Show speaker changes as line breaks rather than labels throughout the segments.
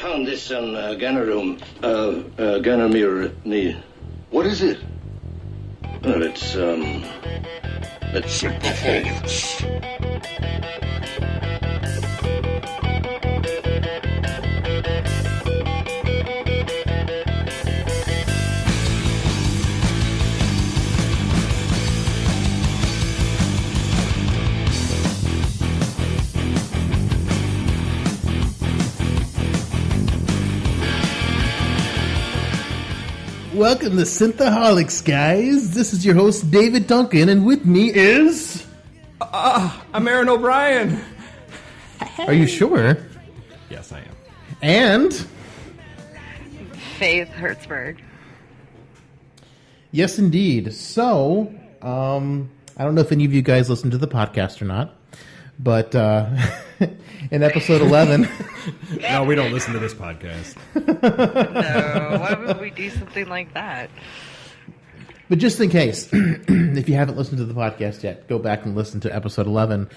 found this on Ganarum. Ganamir.
What is it?
Well, it's
Simple Forwards.
Welcome to Synthaholics, guys. This is your host, David Duncan, and with me is...
I'm Aaron O'Brien.
Are you sure?
Yes, I am.
And...
Faith Hertzberg.
Yes, indeed. So, I don't know if any of you guys listen to the podcast or not, but in episode 11...
No, we don't listen to this podcast.
No, why would we do something like that?
But just in case, if you haven't listened to the podcast yet, go back and listen to episode 11.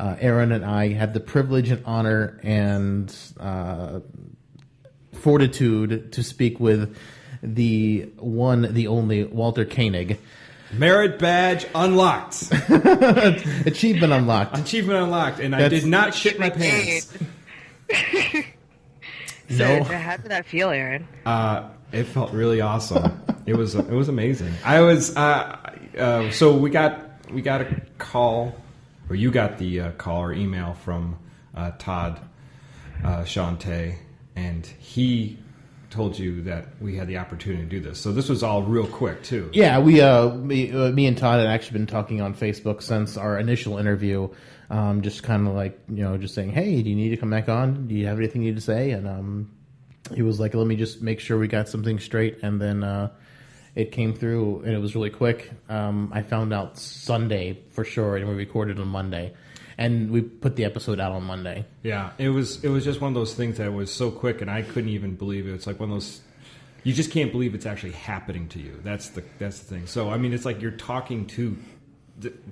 Aaron and I had the privilege and honor and fortitude to speak with the one, the only Walter Koenig.
Merit badge unlocked.
Achievement unlocked.
Achievement unlocked, and I did not shit my pants.
So how did that feel, Aaron?
It felt really awesome. It was amazing. I was so we got a call, or you got the call or email from Todd Shante, and he told you that we had the opportunity to do this. So this was all real quick too.
Yeah, me and Todd had actually been talking on Facebook since our initial interview. Just kind of like, just saying, hey, do you need to come back on? Do you have anything you need to say? And he was like, let me just make sure we got something straight. And then it came through, and it was really quick. I found out Sunday for sure, and we recorded on Monday. And we put the episode out on Monday.
Yeah, it was just one of those things that was so quick, and I couldn't even believe it. It's like one of those, you just can't believe it's actually happening to you. That's the thing. So, I mean, it's like you're talking to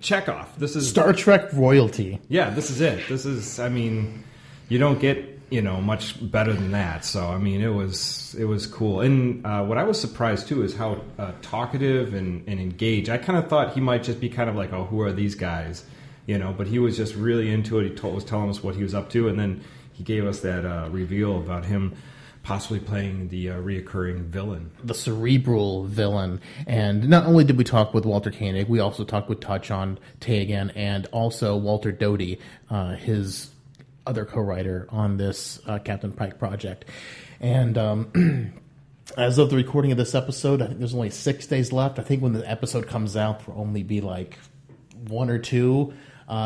Chekhov. This is
Star Trek royalty.
Yeah, this is it. This is, I mean, you don't get, much better than that. So, I mean, it was cool. And what I was surprised, too, is how talkative and engaged. I kind of thought he might just be kind of like, oh, who are these guys? But he was just really into it. He was telling us what he was up to, and then he gave us that reveal about him possibly playing the reoccurring villain.
The cerebral villain. And not only did we talk with Walter Koenig, we also talked with Tachon Tagan and also Walter Doty, his other co-writer on this Captain Pike project. And as of the recording of this episode, I think there's only 6 days left. I think when the episode comes out, there will only be like 1 or 2.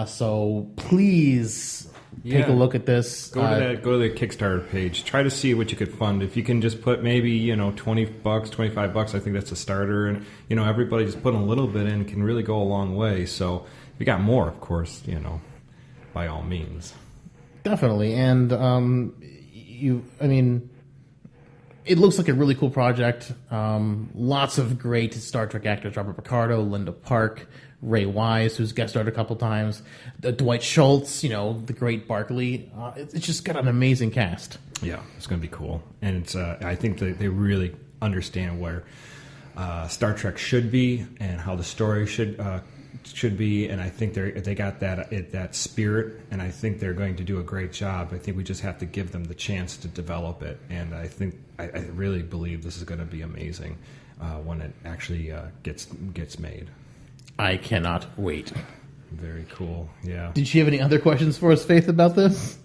So please take a look at this.
Go to the Kickstarter page. Try to see what you could fund. If you can just put maybe $20, $25, I think that's a starter. And everybody just putting a little bit in can really go a long way. So if you got more, of course, by all means.
Definitely. And it looks like a really cool project. Lots of great Star Trek actors: Robert Picardo, Linda Park, Ray Wise, who's guest starred a couple times, Dwight Schultz, the great Barkley. It's just got an amazing cast.
Yeah, it's going to be cool. And it's I think they really understand where Star Trek should be and how the story should be. And I think they got that spirit, and I think they're going to do a great job. I think we just have to give them the chance to develop it. And I think I really believe this is going to be amazing when it actually gets made.
I cannot wait.
Very cool, yeah.
Did you have any other questions for us, Faith, about this?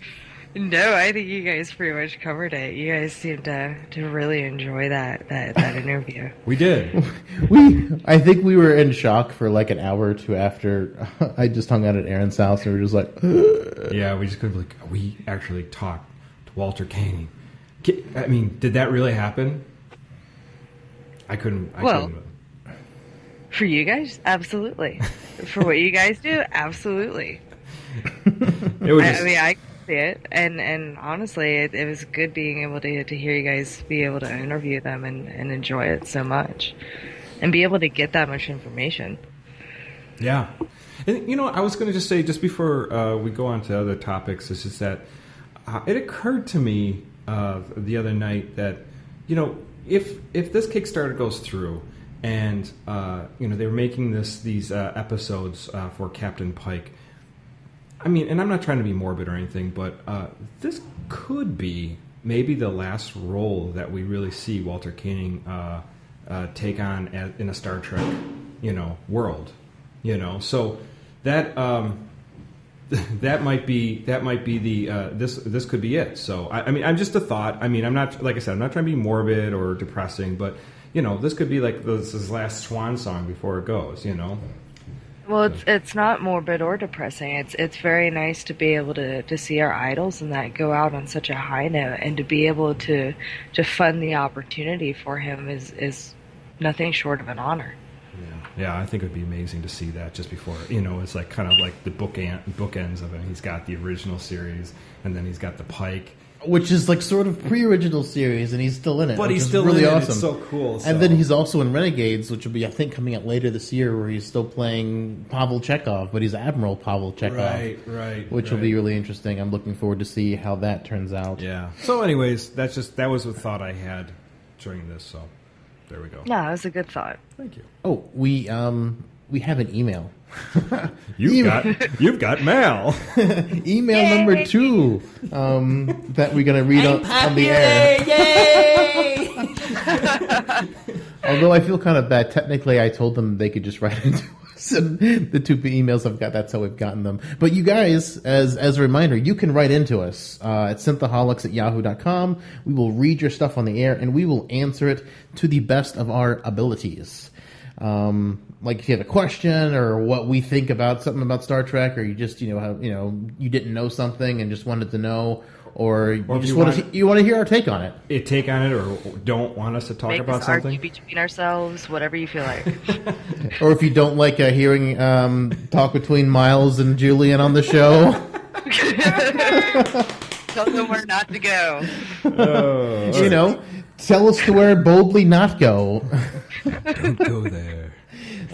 No, I think you guys pretty much covered it. You guys seemed to really enjoy that interview.
We did.
I think we were in shock for like an hour or two after I just hung out at Aaron's house, and we were just like...
Yeah, we just couldn't believe we actually talked to Walter Koenig. I mean, did that really happen? I couldn't...
For you guys, absolutely. For what you guys do, absolutely. I see it, and honestly, it was good being able to hear you guys be able to interview them and enjoy it so much, and be able to get that much information.
Yeah, and I was going to just say, just before we go on to other topics, is just that it occurred to me the other night that, if this Kickstarter goes through and they were making these episodes for Captain Pike. I mean, and I'm not trying to be morbid or anything, but this could be maybe the last role that we really see Walter Koenig take on in a Star Trek, world. So that that might be the this could be it. So I mean, I'm just a thought. I mean, I'm not, like I said, I'm not trying to be morbid or depressing, but this could be like his last swan song before it goes.
Well, it's not morbid or depressing. It's very nice to be able to see our idols and that go out on such a high note, and to be able to fund the opportunity for him is nothing short of an honor.
Yeah, I think it would be amazing to see that just before, it's like kind of like the bookends of it. He's got the original series, and then he's got the Pike,
which is like sort of pre-original series, and he's still in it.
But he's still
really
in it.
Awesome.
It's so cool. So.
And then he's also in Renegades, which will be, I think, coming out later this year, where he's still playing Pavel Chekhov, but he's Admiral Pavel Chekhov. Right. Which will be really interesting. I'm looking forward to see how that turns out.
Yeah. So anyways, that was a thought I had during this, so there we go.
No, that was a good thought.
Thank you.
Oh, we have an email.
You've got mail.
Email number 2 that we're going to read on the air.
Yay!
Although I feel kind of bad. Technically, I told them they could just write into us. And the 2 emails I've got, that's how we've gotten them. But you guys, as a reminder, you can write into us at synthaholics@yahoo.com. We will read your stuff on the air, and we will answer it to the best of our abilities. Like if you have a question or what we think about something about Star Trek, or you just you didn't know something and just wanted to know, or you just want to hear our take on it.
Take on it, or don't want us to talk about something.
Argue between ourselves, whatever you feel like.
Or if you don't like hearing talk between Miles and Julian on the show.
Tell them where not to go.
Tell us to where boldly not go.
Don't go there.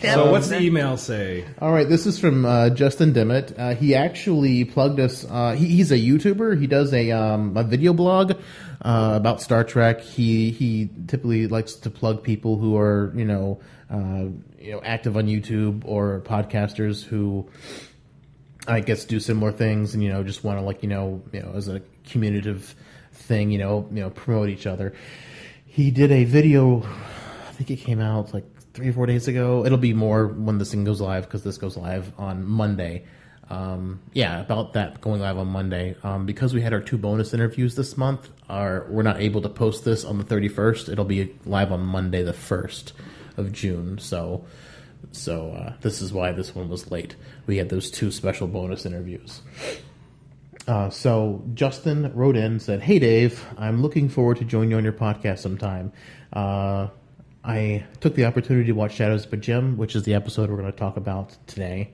So what's the email say?
All right, this is from Justin Dimmitt. He actually plugged us. He's a YouTuber. He does a video blog about Star Trek. He typically likes to plug people who are active on YouTube, or podcasters who I guess do similar things, and just want to as a communicative thing, promote each other. He did a video. I think it came out like 3 or 4 days ago. It'll be more when this thing goes live, because this goes live on Monday. About that going live on Monday. Because we had our 2 bonus interviews this month, we're not able to post this on the 31st. It'll be live on Monday, the 1st of June. So this is why this one was late. We had those 2 special bonus interviews. So Justin wrote in and said, "Hey Dave, I'm looking forward to joining you on your podcast sometime. I took the opportunity to watch Shadows of Pajim, which is the episode we're going to talk about today.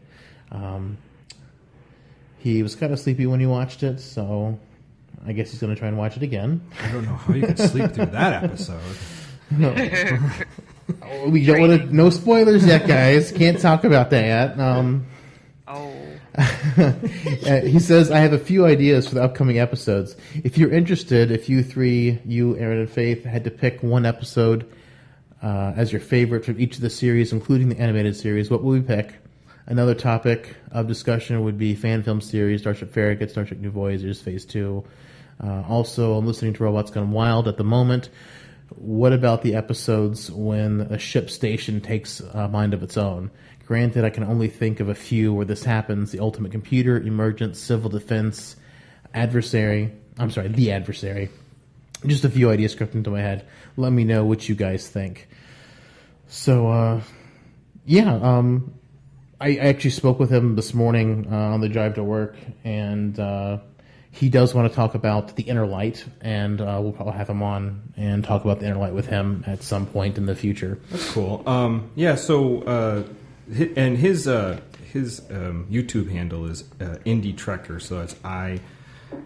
He was kind of sleepy when he watched it, so I guess he's going to try and watch it again."
I don't know how you could sleep through that episode.
No. We don't want to. No spoilers yet, guys. Can't talk about that yet. He says, "I have a few ideas for the upcoming episodes. If you're interested, if you three, Aaron and Faith, had to pick one episode as your favorite from each of the series, including the animated series, what would we pick? Another topic of discussion would be fan film series, Star Trek Farragut, Star Trek New Voyagers, Phase 2. Also, I'm listening to Robots Gone Wild at the moment. What about the episodes when a ship station takes a mind of its own? Granted, I can only think of a few where this happens. The Ultimate Computer, Emergence, Civil Defense, The Adversary. Just a few ideas crept into my head. Let me know what you guys think." So, I actually spoke with him this morning on the drive to work, and he does want to talk about the Inner Light, and we'll probably have him on and talk about the Inner Light with him at some point in the future.
That's cool. And his YouTube handle is Indie Trekker, so it's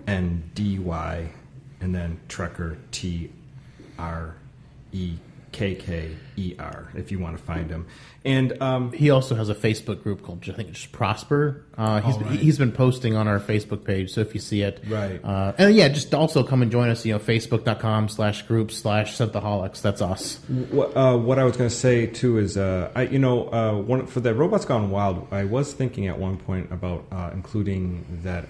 INDY and then Trekker TREKKER. KKER if you want to find him. And
he also has a Facebook group called, I think, just Prosper. He's been posting on our Facebook page, so if you see it,
right.
And yeah, just also come and join us. Facebook.com/group/Synthaholics. That's us.
What I was going to say too is, for the Robots Gone Wild, I was thinking at one point about including that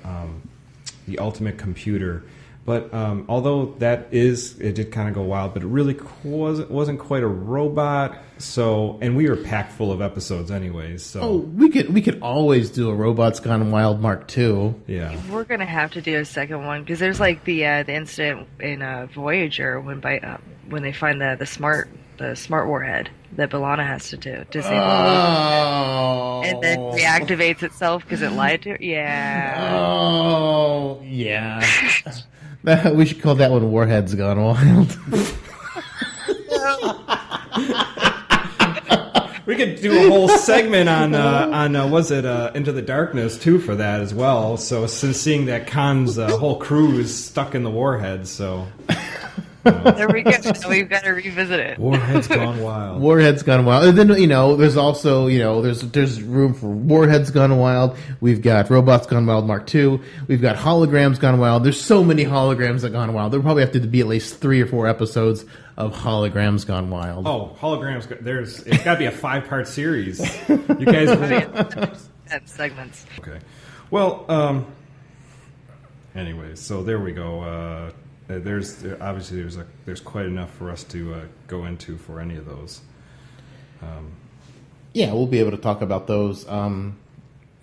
the Ultimate Computer. But although it did kind of go wild, but it really wasn't quite a robot. So, and we were packed full of episodes, anyways. So,
we could always do a Robots Gone Wild Mark II.
Yeah,
we're gonna have to do a second one because there's like the incident in Voyager when they find the smart warhead that B'Elanna has to do, and then reactivates itself because it lied to her. Yeah.
Oh, yeah. We should call that one Warheads Gone Wild.
We could do a whole segment on Into the Darkness too for that as well. So since seeing that Khan's whole crew is stuck in the warhead, so
there we go. We've got to revisit it.
Warheads Gone Wild.
Warheads Gone Wild. And then there's also there's room for Warheads Gone Wild. We've got Robots Gone Wild Mark II. We've got Holograms Gone Wild. There's so many Holograms that Gone Wild. There'll probably have to be at least 3 or 4 episodes of Holograms Gone Wild.
Oh, Holograms! It's got to be a 5-part series. You guys
and segments.
Okay. Well, anyways, so there we go. There's quite enough for us to go into for any of those.
Yeah, we'll be able to talk about those. Other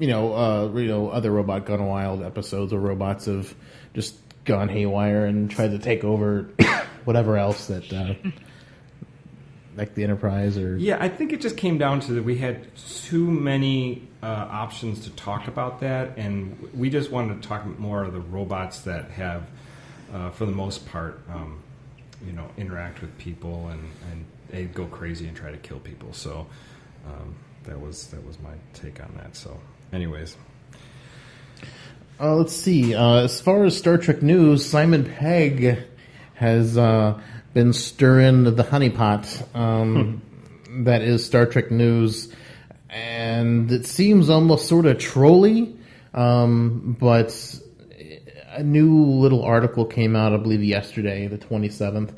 Robot Gone Wild episodes where robots have just gone haywire and tried to take over whatever else that, like the Enterprise or.
Yeah, I think it just came down to that we had too many options to talk about that, and we just wanted to talk more of the robots that have. For the most part, interact with people and they go crazy and try to kill people. So that was my take on that. So, anyways,
let's see. As far as Star Trek news, Simon Pegg has been stirring the honeypot that is Star Trek news, and it seems almost sort of trolly, but. A new little article came out, I believe, yesterday, the 27th,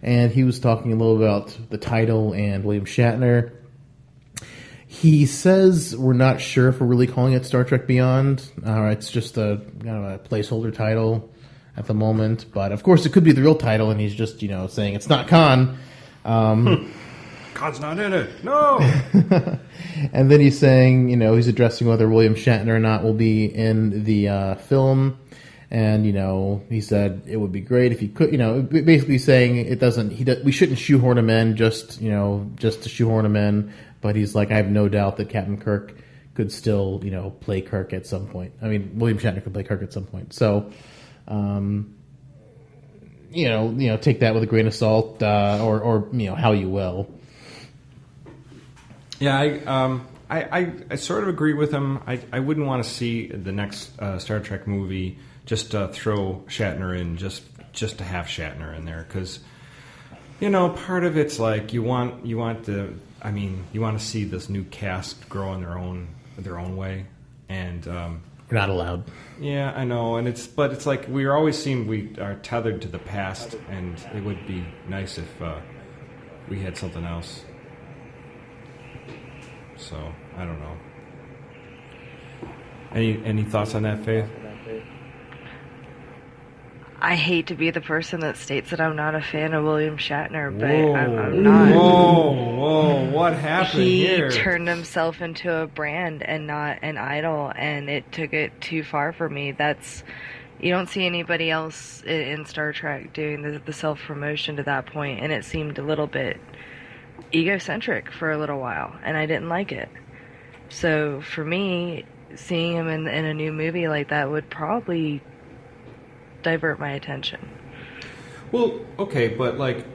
and he was talking a little about the title and William Shatner. He says we're not sure if we're really calling it Star Trek Beyond. It's just a kind of a placeholder title at the moment, but of course it could be the real title, and he's just saying it's not Khan.
Khan's not in it. No.
And then he's saying he's addressing whether William Shatner or not will be in the film. And, he said it would be great if he could, basically saying we shouldn't shoehorn him in just to shoehorn him in. But he's like, I have no doubt that Captain Kirk could still, play Kirk at some point. I mean, William Shatner could play Kirk at some point. So, take that with a grain of salt, or how you will.
Yeah, I sort of agree with him. I wouldn't want to see the next Star Trek movie just throw Shatner in just to have Shatner in there, because part of it's like you want to see this new cast grow in their own way, and
we're not allowed.
Yeah, I know, but it's like we are tethered to the past, and it would be nice if we had something else. So I don't know. Any thoughts on that, Faith?
I hate to be the person that states that I'm not a fan of William Shatner, but
Whoa.
I'm not.
Whoa, what happened here?
He turned himself into a brand and not an idol, and it took it too far for me. You don't see anybody else in Star Trek doing the self-promotion to that point, and it seemed a little bit egocentric for a little while, and I didn't like it. So for me, seeing him in a new movie like that would probably divert my attention.
Well, okay, but like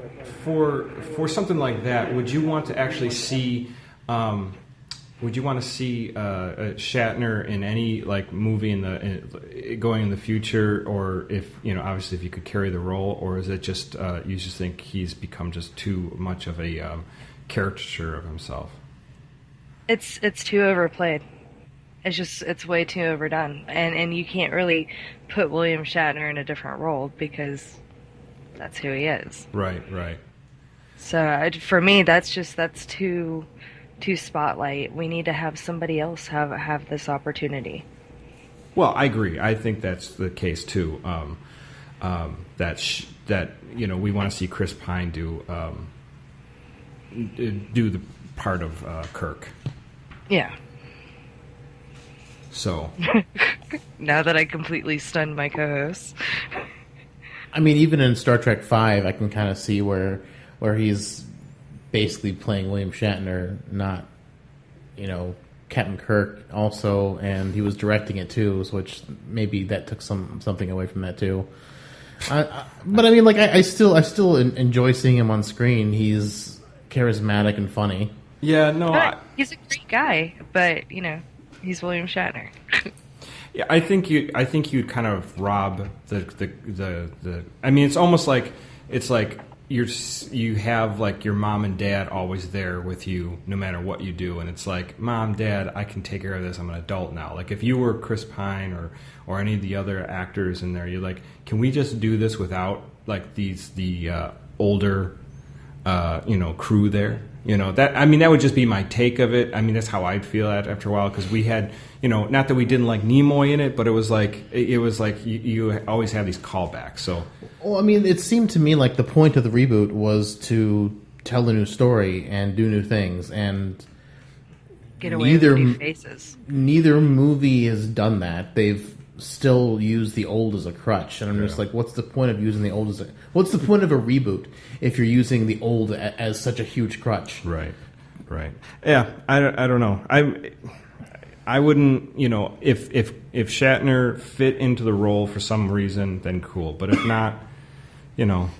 for something like that, would you want to actually see Would you want to see Shatner in any like movie going in the future, or if obviously if you could carry the role, or is it just you just think he's become just too much of a caricature of himself?
It's too overplayed. It's way too overdone, and you can't really put William Shatner in a different role because that's who he is.
Right.
So for me, that's too spotlight. We need to have somebody else have this opportunity.
Well, I agree. I think that's the case too. That we want to see Chris Pine do the part of Kirk.
Yeah.
So
now that I completely stunned my co-host.
I mean, even in Star Trek V, I can kind of see where he's basically playing William Shatner, not, Captain Kirk also, and he was directing it too, which maybe that took something away from that too. But I mean, like, I still enjoy seeing him on screen. He's charismatic and funny.
Yeah, no,
he's a great guy, but he's William Shatner.
Yeah, I think you'd kind of rob the. I mean, it's almost like you have like your mom and dad always there with you no matter what you do, and it's like, Mom, Dad, I can take care of this. I'm an adult now. Like if you were Chris Pine or any of the other actors in there, you're like, can we just do this without like the older crew there? That would just be my take of it. I mean, that's how I'd feel after a while, because we had, not that we didn't like Nimoy in it, but it was like you always have these callbacks. So,
well, I mean, it seemed to me like the point of the reboot was to tell a new story and do new things, and
get away with new faces.
Neither movie has done that. They've still used the old as a crutch, and I'm just like, what's the point of using the old what's the point of a reboot if you're using the old as such a huge crutch?
Right. Yeah, I don't know. I wouldn't, if Shatner fit into the role for some reason, then cool. But if not,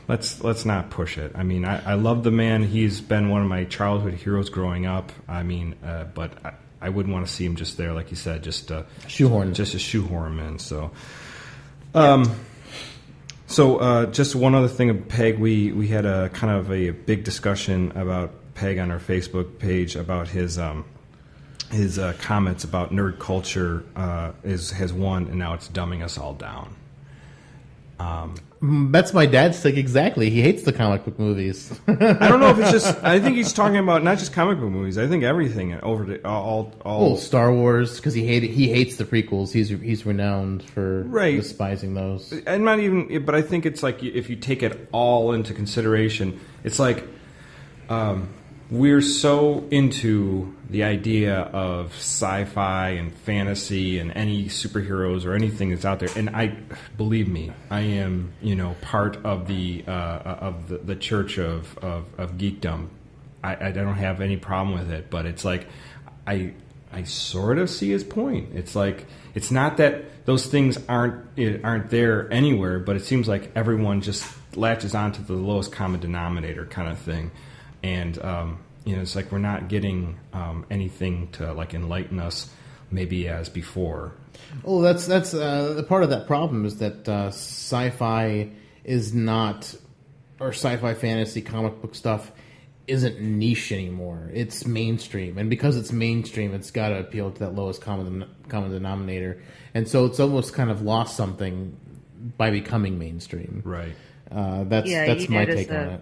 let's not push it. I mean, I love the man. He's been one of my childhood heroes growing up. I mean, but I wouldn't want to see him just there, like you said, just a shoehorn him in. So, just one other thing of Peg. We had a kind of a big discussion about Peg on our Facebook page about his comments about nerd culture has won, and now it's dumbing us all down.
That's my dad's take exactly. He hates the comic book movies.
I don't know if it's just. I think he's talking about not just comic book movies. I think everything all
Star Wars, because he hates the prequels. He's renowned for despising those.
And not even. But I think it's like if you take it all into consideration, it's like we're so into the idea of sci-fi and fantasy and any superheroes or anything that's out there. And believe me, I am, part of the church of geekdom. I don't have any problem with it, but it's like I sort of see his point. It's like it's not that those things aren't there anywhere, but it seems like everyone just latches onto the lowest common denominator kind of thing. And it's like we're not getting anything to like enlighten us, maybe as before.
Oh, that's part of that problem is that sci-fi is not, or sci-fi fantasy comic book stuff isn't niche anymore. It's mainstream, and because it's mainstream, it's got to appeal to that lowest common denominator, and so it's almost kind of lost something by becoming mainstream.
Right.
That's my take on it.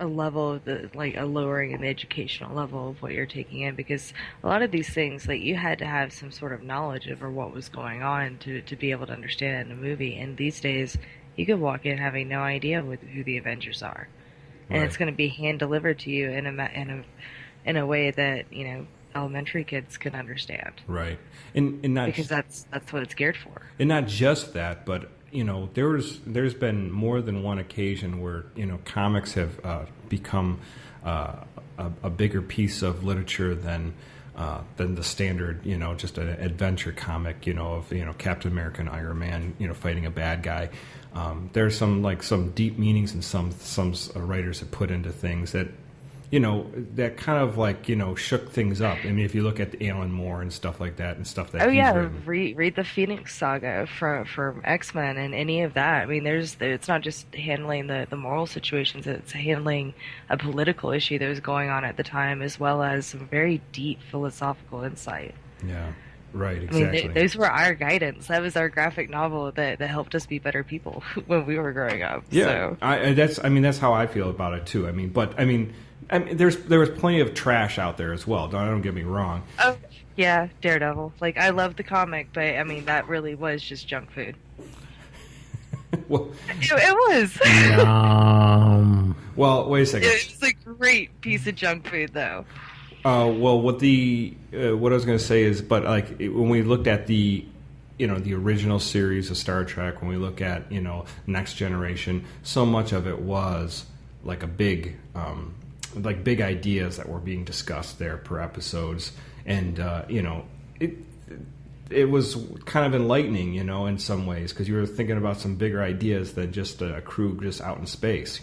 A level of a lowering in the educational level of what you're taking in, because a lot of these things, like, you had to have some sort of knowledge over what was going on to be able to understand it in a movie. And these days, you could walk in having no idea who the Avengers are, and it's going to be hand delivered to you in a way that elementary kids can understand.
Right, and not
because that's what it's geared for.
And not just that, but there's been more than one occasion where comics have become a bigger piece of literature than the standard just an adventure comic of Captain America and Iron Man fighting a bad guy. There's some deep meanings and some writers have put into things that that kind of like, shook things up. I mean, if you look at Alan Moore and stuff like that and stuff that
Oh
he's
yeah,
written.
read the Phoenix Saga from X-Men and any of that. I mean, it's not just handling the moral situations; it's handling a political issue that was going on at the time, as well as some very deep philosophical insight.
Yeah, right,
I mean,
exactly.
those were our guidance. That was our graphic novel that helped us be better people when we were growing up.
Yeah,
So.
that's how I feel about it too. I mean, there was plenty of trash out there as well. Don't get me wrong.
Oh, yeah, Daredevil. Like, I love the comic, but I mean, that really was just junk food.
Well,
It was.
well, wait a second.
It was a great piece of junk food, though.
Well, what I was going to say is, but like when we looked at the original series of Star Trek, when we look at Next Generation, so much of it was like a big big ideas that were being discussed there per episodes, and it was kind of enlightening, in some ways, because you were thinking about some bigger ideas than just a crew just out in space,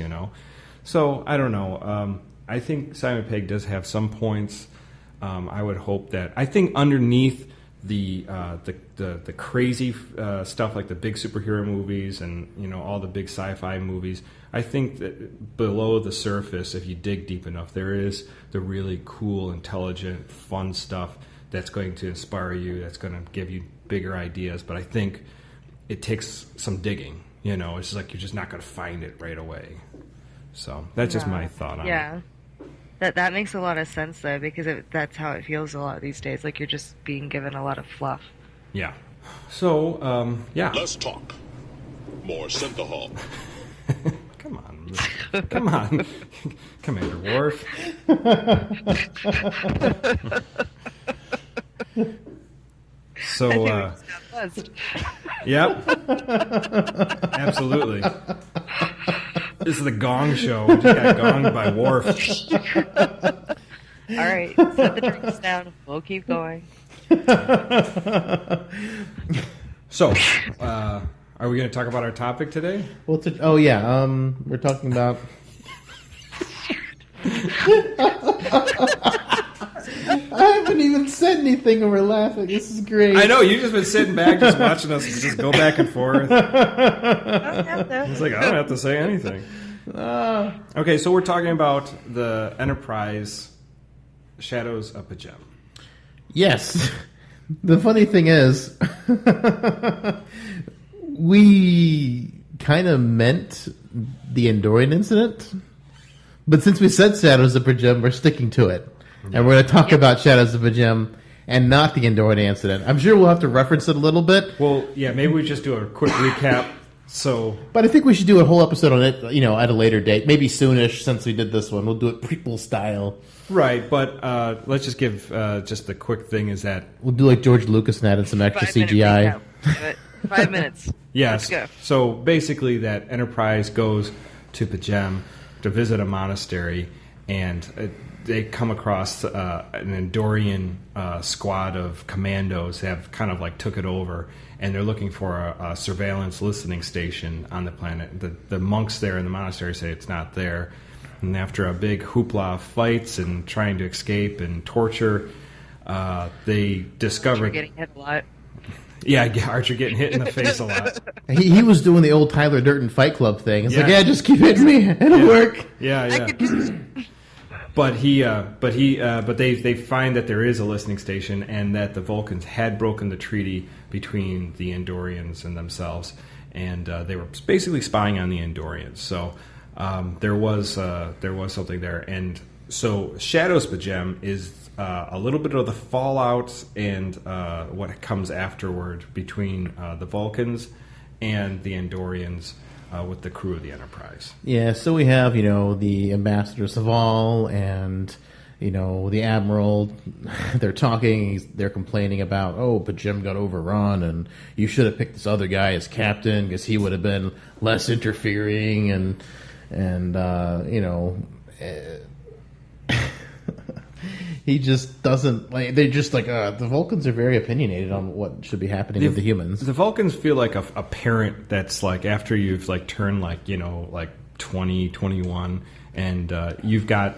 So I don't know. I think Simon Pegg does have some points. I would hope that. I think underneath the crazy stuff like the big superhero movies and all the big sci-fi movies, I think that below the surface, if you dig deep enough, there is the really cool, intelligent, fun stuff that's going to inspire you, that's going to give you bigger ideas. But I think it takes some digging. It's like you're just not going to find it right away. So that's just my thought on it.
Yeah. That makes a lot of sense, though, because that's how it feels a lot these days. Like you're just being given a lot of fluff.
Yeah. So, yeah.
Less talk, more synthahol.
Come on. Come on. Commander Worf. So, yep. Absolutely. This is the Gong Show. We just got gonged by Worf.
All right, set the drinks down. We'll keep going.
So, are we going to talk about our topic today?
We're talking about. I haven't even said anything and we're laughing. This is great.
I know, you've just been sitting back just watching us just go back and forth. It's like, I don't have to say anything. Okay, so we're talking about the Enterprise Shadows of Pajem.
Yes. The funny thing is, we kind of meant the Andorran incident, but since we said Shadows of Pajem, we're sticking to it. And we're going to talk about Shadows of Pajem and not the Andorran incident. I'm sure we'll have to reference it a little bit.
Well, yeah, maybe we just do a quick recap.
But I think we should do a whole episode on it, at a later date. Maybe soonish, since we did this one. We'll do it prequel style.
Right, but let's just give just the quick thing is that...
We'll do like George Lucas and add in some extra CGI.
5 minutes.
Yes.
Let's go.
So basically that Enterprise goes to Pajem to visit a monastery, and they come across an Andorran squad of commandos that have kind of like took it over, and they're looking for a surveillance listening station on the planet. The monks there in the monastery say it's not there. And after a big hoopla of fights and trying to escape and torture, they discover...
You're getting hit a lot.
Yeah, Archer getting hit in the face a lot.
He was doing the old Tyler Durden Fight Club thing. It's
Yeah.
just keep hitting me. It'll work.
Yeah. But they find that there is a listening station and that the Vulcans had broken the treaty between the Andorians and themselves, and they were basically spying on the Andorians. So there was something there, and so Shadows Pajem is a little bit of the fallout and what comes afterward between the Vulcans and the Andorians. With the crew of the Enterprise.
Yeah, so we have, the Ambassador Saval and, the Admiral. They're talking, they're complaining about, Pajem got overrun and you should have picked this other guy as captain because he would have been less interfering and he just doesn't they're just the Vulcans are very opinionated on what should be happening with the humans.
The Vulcans feel like a parent that's like after you've turned 20, 21, and you've got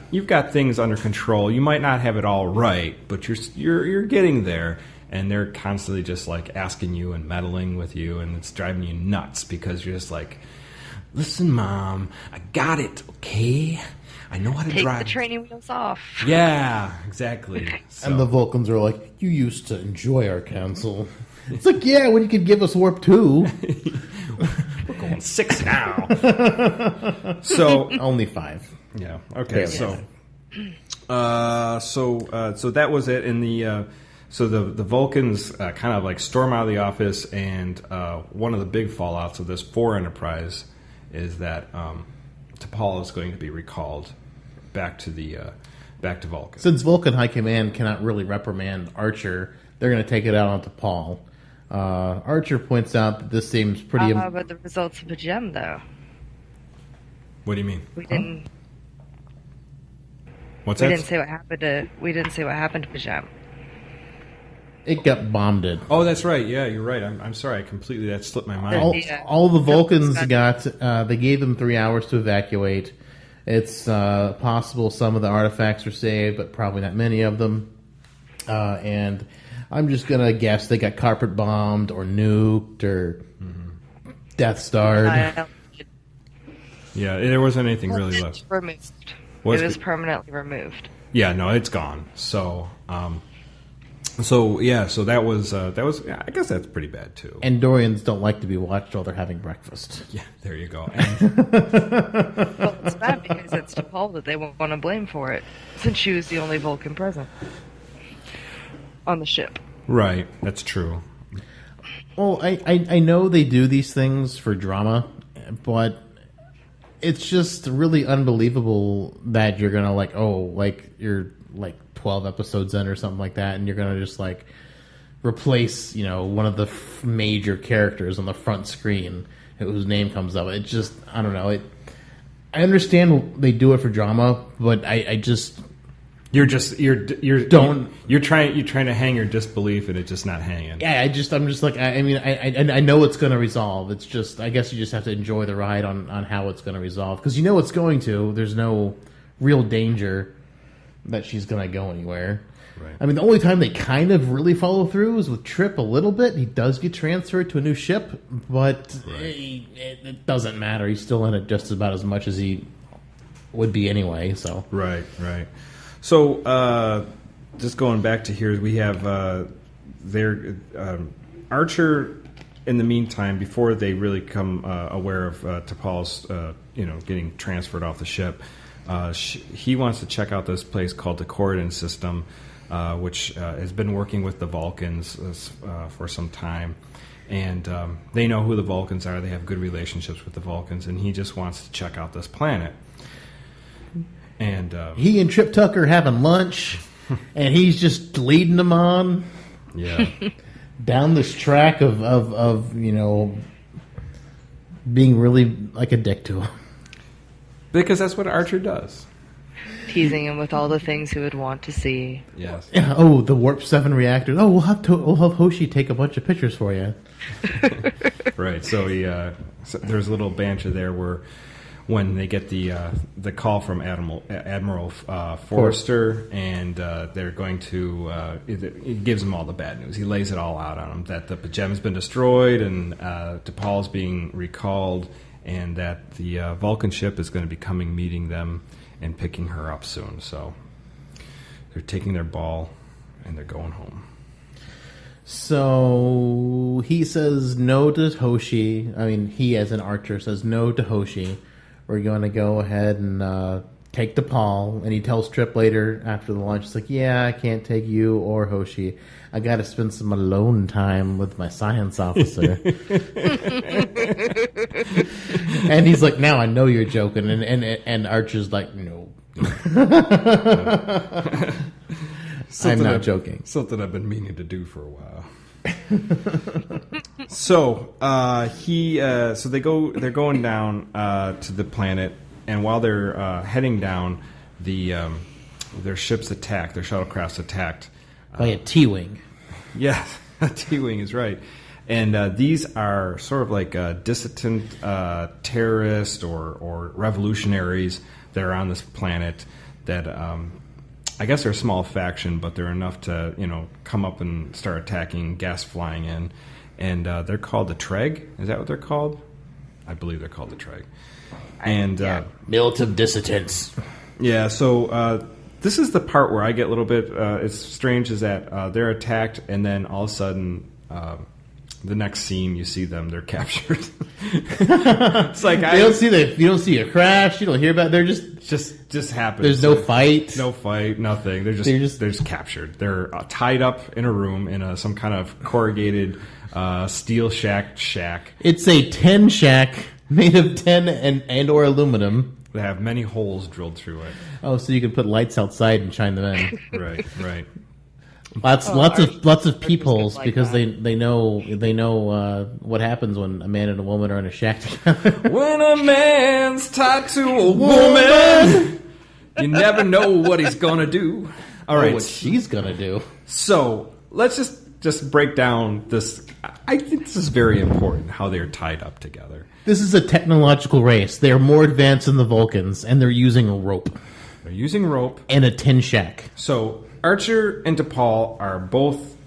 things under control. You might not have it all right, but you're getting there. And they're constantly just like asking you and meddling with you, and it's driving you nuts because you're just like, listen, Mom, I got it, okay? I know how to drive.
Take the training wheels off.
Yeah, exactly. So.
And the Vulcans are like, you used to enjoy our council. It's like, yeah, when you could give us warp 2.
We're going 6 now. So
only 5.
Yeah. Okay. So that was it. In the so the Vulcans kind of like storm out of the office, and one of the big fallouts of this 4 Enterprise is that T'Pol is going to be recalled back to Vulcan.
Since Vulcan High Command cannot really reprimand Archer, they're going to take it out on T'Pol. Archer points out that this seems pretty.
But the results of the gem, though.
What do you mean?
We didn't.
What's
we
that?
didn't say what happened to. We didn't say what happened to the gem.
It got bombed.
Oh, that's right. Yeah, you're right. I'm sorry. That slipped my mind.
All the Vulcans got. They gave them 3 hours to evacuate. It's possible some of the artifacts are saved, but probably not many of them. And I'm just gonna guess they got carpet bombed or nuked or Death Starred.
Yeah, there wasn't anything really left.
Removed. It was permanently removed.
Yeah, no, it's gone. So that was. Yeah, I guess that's pretty bad too.
Andorians don't like to be watched while they're having breakfast.
Yeah, there you go.
Well, it's bad because it's T'Pol that they won't want to blame for it, since she was the only Vulcan present on the ship.
Right, that's true.
Well, I know they do these things for drama, but it's just really unbelievable that you're gonna you're 12 episodes in or something like that, and you're gonna just replace one of the major characters on the front screen whose name comes up. It just, I don't know. I understand they do it for drama, but I just you're trying to hang your disbelief, and it's just not hanging. Yeah, I'm just like, I know it's going to resolve. It's just, I guess you just have to enjoy the ride on how it's going to resolve, because you know it's going to. There's no real danger that she's going to go anywhere.
Right.
I mean, the only time they kind of really follow through is with Trip a little bit. He does get transferred to a new ship, but it doesn't matter. He's still in it just about as much as he would be anyway. So
right. So just going back to here, we have Archer. In the meantime, before they really come aware of T'Pol's getting transferred off the ship, he wants to check out this place called the Corridon System, which has been working with the Vulcans for some time. And they know who the Vulcans are. They have good relationships with the Vulcans, and he just wants to check out this planet. And
he and Trip Tucker having lunch, and he's just leading them on.
Yeah.
Down this track of being really like a dick to him.
Because that's what Archer does.
Teasing him with all the things he would want to see.
Yes.
Yeah. Oh, the Warp 7 reactor. Oh, we'll have Hoshi take a bunch of pictures for you.
Right. So there's a little banter there where when they get the call from Admiral Forrester, and they're going to it gives them all the bad news. He lays it all out on them that the gem's been destroyed, and T'Pol's being recalled, and that the Vulcan ship is going to be meeting them and picking her up soon. So they're taking their ball and they're going home.
So he says no to Hoshi. I mean, he as an Archer says no to Hoshi. We're going to go ahead and take T'Pol. And he tells Trip later after the lunch, it's like, yeah, I can't take you or Hoshi. I got to spend some alone time with my science officer. And he's like, now I know you're joking. And Archer's like, no. I'm not joking.
Something I've been meaning to do for a while. So they're going down to the planet, and while they're heading down, their ship's attacked, their shuttlecraft's attacked
by a T-wing.
Yeah, a T-wing is right. And these are sort of like dissident terrorists or revolutionaries that are on this planet that I guess they're a small faction, but they're enough to come up and start attacking, gas flying in. And they're called the Treg. Is that what they're called? I believe they're called the Treg. And
militant dissidents.
Yeah, so this is the part where I get a little bit it's strange is that they're attacked and then all of a sudden the next scene you see them, they're captured. It's like
you don't see a crash, you don't hear about it. They're
just happens.
There's no fight.
No fight, nothing. They're just captured. They're tied up in a room in some kind of corrugated steel shack.
It's a tin shack made of tin and or aluminum.
They have many holes drilled through it.
Oh, so you can put lights outside and shine them in.
Right.
Lots of peepholes because they know what happens when a man and a woman are in a shack together.
When a man's tied to a woman, you never know what he's gonna do. All right,
what she's gonna do.
So let's just break down this. I think this is very important how they're tied up together.
This is a technological race. They're more advanced than the Vulcans, and they're using a rope.
They're using rope
and a tin shack.
So Archer and T'Pol are both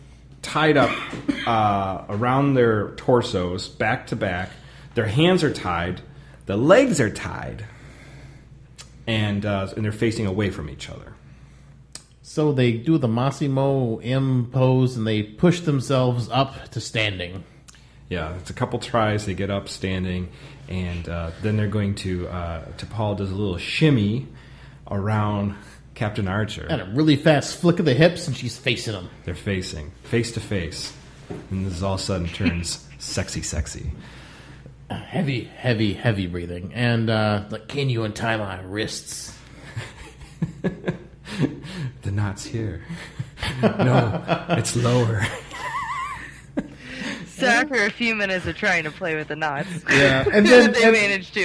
tied up around their torsos, back to back. Their hands are tied. The legs are tied. And they're facing away from each other.
So they do the Massimo M pose, and they push themselves up to standing.
Yeah, it's a couple tries. They get up standing, and then they're going to... T'Pol does a little shimmy around Captain Archer.
And a really fast flick of the hips, and she's facing him.
They're facing, face to face. And this all of a sudden turns sexy.
Heavy breathing. And, can you untie my wrists?
The knot's here. No, it's lower.
So after a few minutes of trying to play with the knots,
yeah, and then
they managed to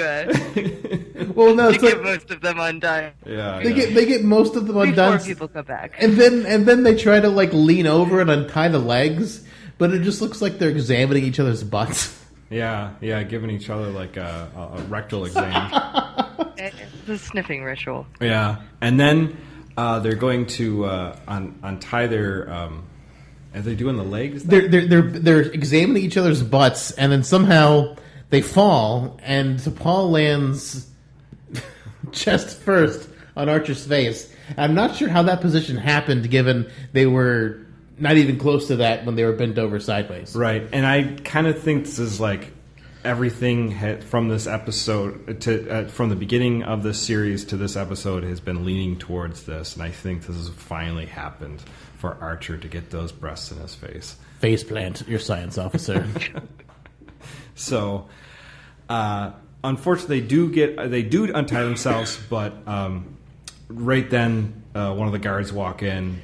get most of them undone.
Yeah,
they get most of them undone
before people come back,
and then they try to lean over and untie the legs, but it just looks like they're examining each other's butts.
Yeah, giving each other a rectal exam.
It's a sniffing ritual.
Yeah, and then they're going to untie their. Are they doing the legs?
They're examining each other's butts, and then somehow they fall, and T'Pol lands chest first on Archer's face. I'm not sure how that position happened, given they were not even close to that when they were bent over sideways.
Right, and I kind of think this is everything from this episode from the beginning of this series to this episode has been leaning towards this, and I think this has finally happened for Archer to get those breasts in his face.
Faceplant, your science officer.
So, unfortunately, they do untie themselves, but right then, one of the guards walk in.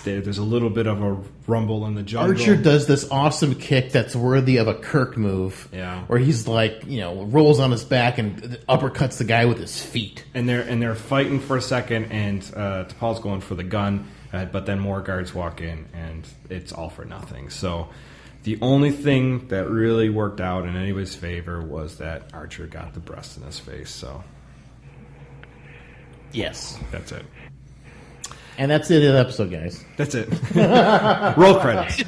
There's a little bit of a rumble in the jungle.
Archer does this awesome kick that's worthy of a Kirk move.
Yeah,
where he's rolls on his back and uppercuts the guy with his feet.
And they're fighting for a second, and T'Pol's going for the gun. But then more guards walk in, and it's all for nothing. So the only thing that really worked out in anybody's favor was that Archer got the breast in his face. So
yes,
that's it.
And that's it in the episode, guys.
That's it. Roll credits.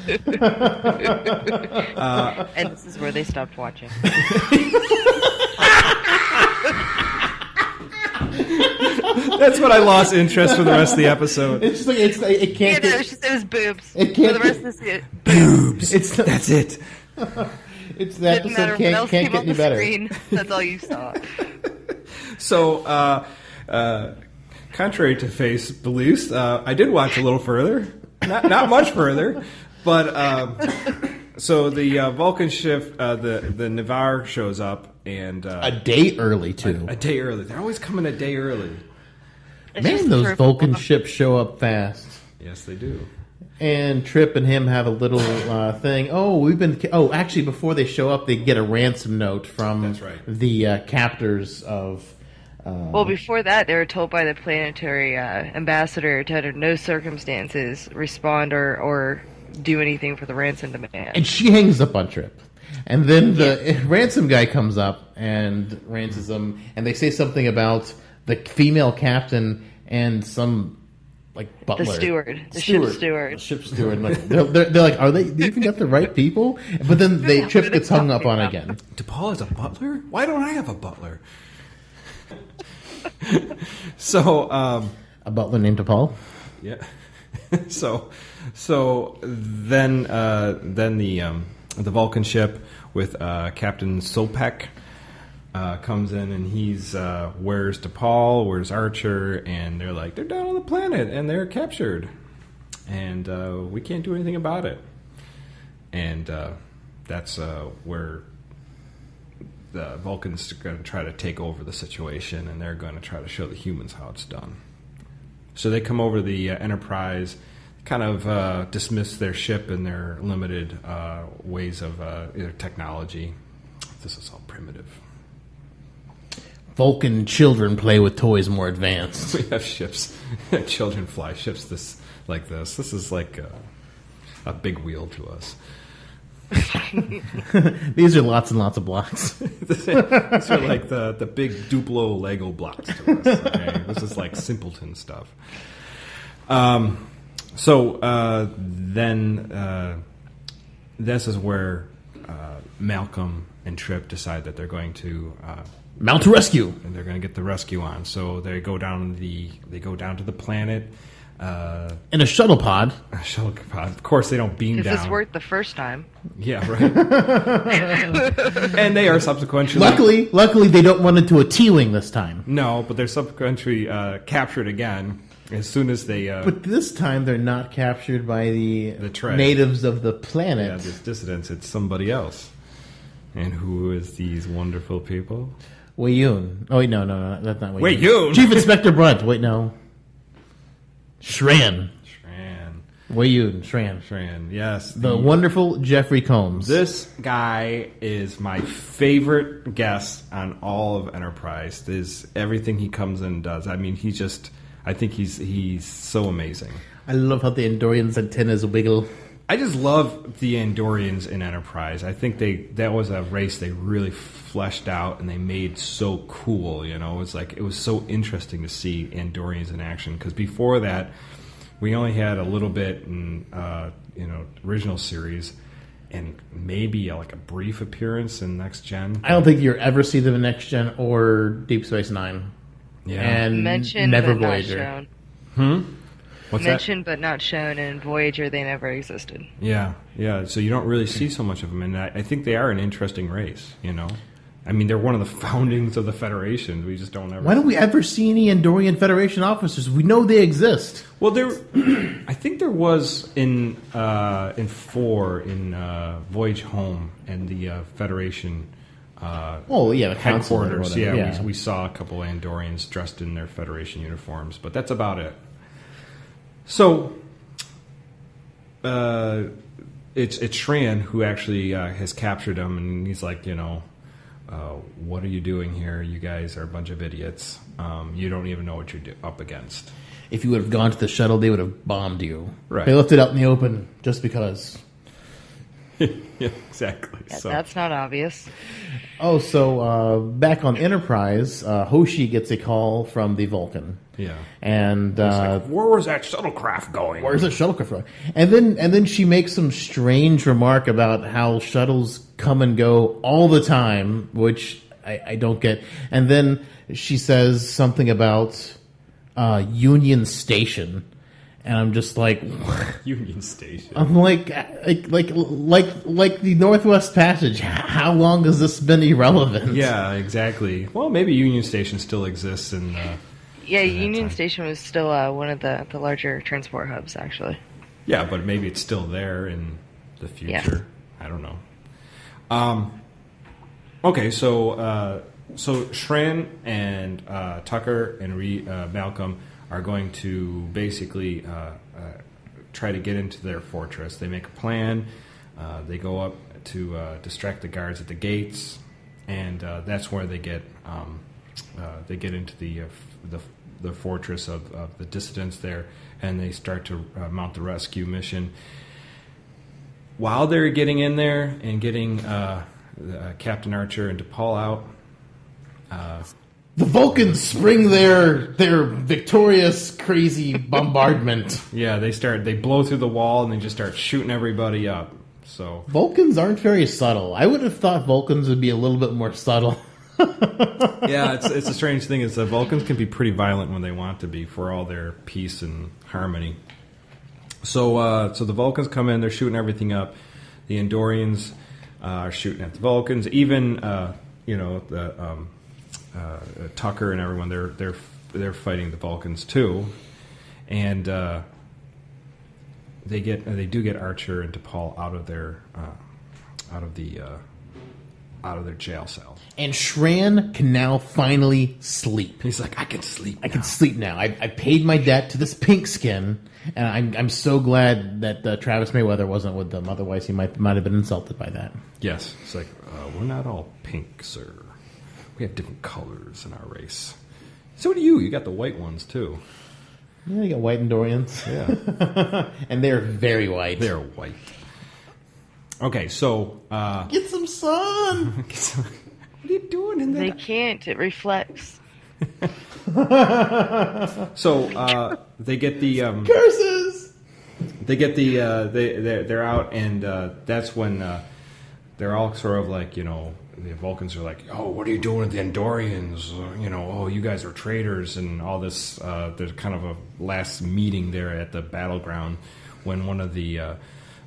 And this is where they stopped watching.
That's when I lost interest for the rest of the episode.
It's just it can't.
Yeah, it was boobs.
It can't.
For the rest of the
boobs. That's it.
It's the episode can't get any better.
Screen. That's all you saw.
So, contrary to Face beliefs, I did watch a little further, not much further, but so the Vulcan ship, the Navarre shows up, and
a day early too.
A day early. They're always coming a day early.
Man, those Vulcan ships show up fast.
Yes, they do.
And Trip and him have a little thing. Actually, before they show up, they get a ransom note from the captors of.
Well, before that, they were told by the planetary ambassador to under no circumstances respond or do anything for the ransom demand.
And she hangs up on Trip. And then the ransom guy comes up and ransoms them, and they say something about the female captain and some like butler,
the ship steward.
The ship steward. Like, they're like, are they even got the right people? But then Trip gets hung up on again.
DePaul is a butler? Why don't I have a butler? So
a butler named DePaul.
Yeah. So then the Vulcan ship with Captain Sopek comes in, and he's where's DePaul, where's Archer, and they're like, they're down on the planet and they're captured, and we can't do anything about it. And that's where the Vulcans are going to try to take over the situation, and they're going to try to show the humans how it's done. So they come over to the Enterprise, kind of dismiss their ship and their limited ways of their technology. This is all primitive.
Vulcan children play with toys more advanced.
We have ships. Children fly ships like this. This is like a big wheel to us.
These are lots and lots of blocks.
These are like the big Duplo Lego blocks to us. Okay? This is like simpleton stuff. So then this is where Malcolm and Trip decide that they're going to
mount a rescue,
and they're going to get the rescue on. So they go down to the planet
in a shuttle pod.
Of course, they don't beam down.
Because this worked the first time.
Yeah, right. And they are subsequently...
Luckily, they don't run into a T-wing this time.
No, but they're subsequently captured again as soon as they...
but this time, they're not captured by the natives of the planet.
Yeah, these dissidents. It's somebody else. And who is these wonderful people?
Wei Yun. Oh, wait, no, that's not
Wei Yun.
Chief Inspector Brunt. Wait, no. Shran. Wei Yun.
Shran, yes.
The wonderful Jeffrey Combs.
This guy is my favorite guest on all of Enterprise. Is everything he comes in and does. I mean, I think he's so amazing.
I love how the Andorians' antennas wiggle.
I just love the Andorians in Enterprise. I think that was a race they really fleshed out and they made so cool. You know, it was so interesting to see Andorians in action, because before that, we only had a little bit in original series, and maybe like a brief appearance in Next Gen.
I don't think you'll ever see them in Next Gen or Deep Space Nine.
Yeah,
and
mentioned
never
but
Voyager.
Not shown.
What's
mentioned but not shown, and Voyager they never existed.
Yeah. So you don't really see so much of them, and I think they are an interesting race. You know, I mean, they're one of the foundings of the Federation. We just don't ever.
Why don't we ever see any Andorian Federation officers? We know they exist.
Well, I think there was in 4 in Voyage Home and the Federation.
The
headquarters. Yeah, we saw a couple Andorians dressed in their Federation uniforms, but that's about it. So, it's Shran who actually has captured him, and he's like, what are you doing here? You guys are a bunch of idiots. You don't even know what you're up against.
If you would have gone to the shuttle, they would have bombed you.
Right.
They left it out in the open just because.
Yeah, exactly.
Yeah, so. That's not obvious.
Oh, so back on Enterprise, Hoshi gets a call from the Vulcan.
Yeah,
and
like, where was that shuttlecraft going?
Where's that shuttlecraft going? And then she makes some strange remark about how shuttles come and go all the time, which I don't get. And then she says something about Union Station. And I'm just like,
Union Station.
I'm like the Northwest Passage. How long has this been irrelevant?
Yeah, exactly. Well, maybe Union Station still exists in.
Union Station was still one of the larger transport hubs, actually.
Yeah, but maybe it's still there in the future. Yeah. I don't know. Okay, so Shran and Tucker and Malcolm are going to basically try to get into their fortress. They make a plan. They go up to distract the guards at the gates, and that's where they get into the fortress of the dissidents there, and they start to mount the rescue mission. while they're getting in there and getting Captain Archer and T'Pol out,
the Vulcans spring their victorious, crazy bombardment.
Yeah, they blow through the wall and they just start shooting everybody up. So
Vulcans aren't very subtle. I would have thought Vulcans would be a little bit more subtle.
Yeah, it's a strange thing is that Vulcans can be pretty violent when they want to be for all their peace and harmony. So the Vulcans come in, they're shooting everything up. The Andorians are shooting at the Vulcans. Even Tucker and everyone, they're fighting the Vulcans too, and they do get Archer and T'Pol out of their jail cell.
And Shran can now finally sleep.
He's like, I can sleep.
I can sleep now. I paid my debt to this pink skin, and I'm so glad that Travis Mayweather wasn't with them. Otherwise, he might have been insulted by that.
Yes, it's like we're not all pink, sir. We have different colors in our race. So do you. You got the white ones too.
Yeah, you got white Andorians.
Yeah,
and they're very white.
They're white. Okay, so
get some sun.
What are you doing in there?
They can't. It reflects.
So they get the
curses.
They get the they're out, and that's when they're all sort of like, the Vulcans are like, oh, what are you doing with the Andorians? Oh, you guys are traitors, and all this. There's kind of a last meeting there at the battleground when one of the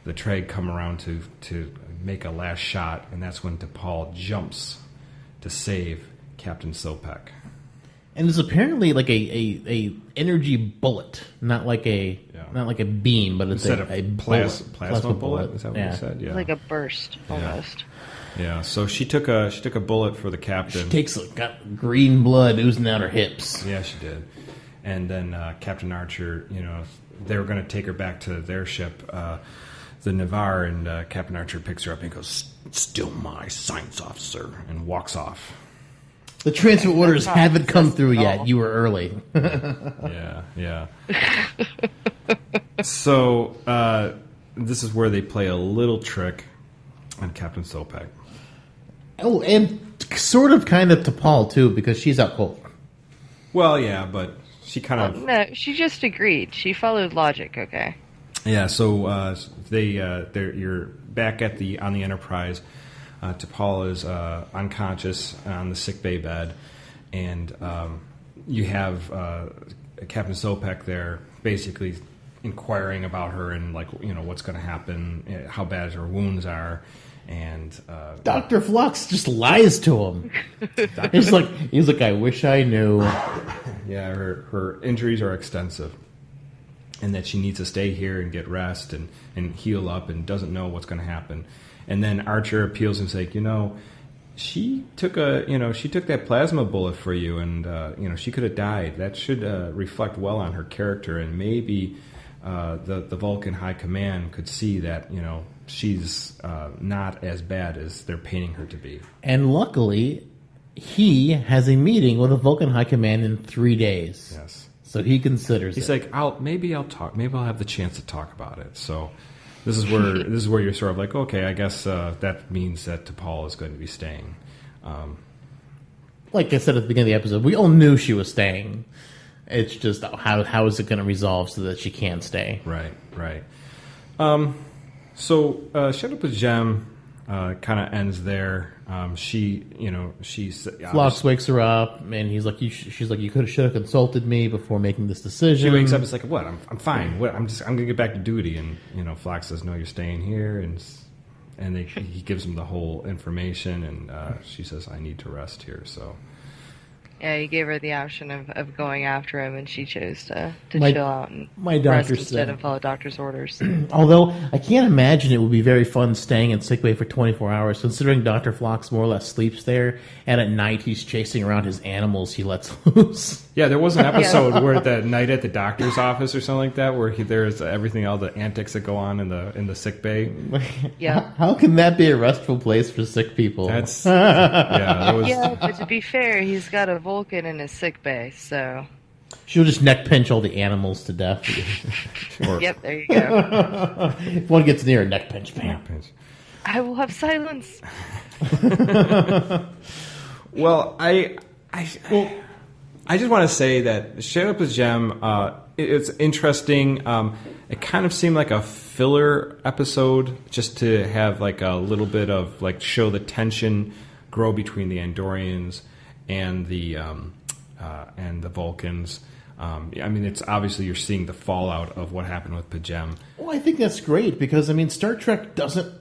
Treg come around to make a last shot, and that's when T'Pol jumps to save Captain Sopek.
And it's apparently like a energy bullet, not like a beam, but it's a
plasma bullet. Is that what you said? Yeah,
like a burst almost.
Yeah. So she took a bullet for the captain.
She got green blood oozing out her hips.
Yeah, she did. And then Captain Archer, they were going to take her back to their ship, the Navarre, and Captain Archer picks her up and goes, "Still my science officer," and walks off.
The transfer orders haven't come through yet. You were early.
Yeah. So this is where they play a little trick on Captain Sopek.
Oh, and sort of kind of T'Pol too, because she's out cold.
Well, yeah, but she kind of...
No, she just agreed. She followed logic, okay?
Yeah, so you're back on the Enterprise. T'Pol is unconscious on the sickbay bed, and you have Captain Sopek there, basically inquiring about her and what's going to happen, how bad her wounds are, and
Dr. Phlox just lies to him. he's like, I wish I knew.
Yeah, her injuries are extensive, and that she needs to stay here and get rest and heal up, and doesn't know what's going to happen. And then Archer appeals and says, she took that plasma bullet for you, and she could have died. That should reflect well on her character, and maybe the Vulcan High Command could see that she's not as bad as they're painting her to be. And
luckily, he has a meeting with the Vulcan High Command in 3 days.
Yes.
So he considers
He's
it.
like, maybe I'll talk. Maybe I'll have the chance to talk about it. So this is where you're sort of like, okay, I guess that means that T'Pol is going to be staying.
Like I said at the beginning of the episode, we all knew she was staying. It's just how is it going to resolve so that she can stay?
Right. So Shut Up with Jem kind of ends there. She's
Phlox wakes her up, and he's like, she's like, you should have consulted me before making this decision.
She wakes up, it's like, what? I'm fine. What? I'm gonna get back to duty. And Phlox says, no, you're staying here, and he gives him the whole information, and she says, I need to rest here. So
yeah, he gave her the option of going after him, and she chose to chill out and
rest
instead and follow doctor's orders.
Although I can't imagine it would be very fun staying in sickbay for 24 hours, considering Dr. Phlox more or less sleeps there, and at night he's chasing around his animals he lets loose.
Yeah, there was an episode where the night at the doctor's office or something like that, where there's everything, all the antics that go on in the sick bay.
Yeah,
how can that be a restful place for sick people?
That's yeah.
Yeah, but to be fair, he's got a Vulcan in his sick bay, so
She'll just neck pinch all the animals to death.
Yep, there you go.
If one gets near, neck pinch, bam.
I will have silence.
Well, I just want to say that Shut Up a Gem, it's interesting. It kind of seemed like a filler episode just to have like a little bit of like show the tension grow between the Andorrans and the Vulcans. I mean, it's obviously you're seeing the fallout of what happened with Pajem.
Well, I think that's great because, I mean, Star Trek doesn't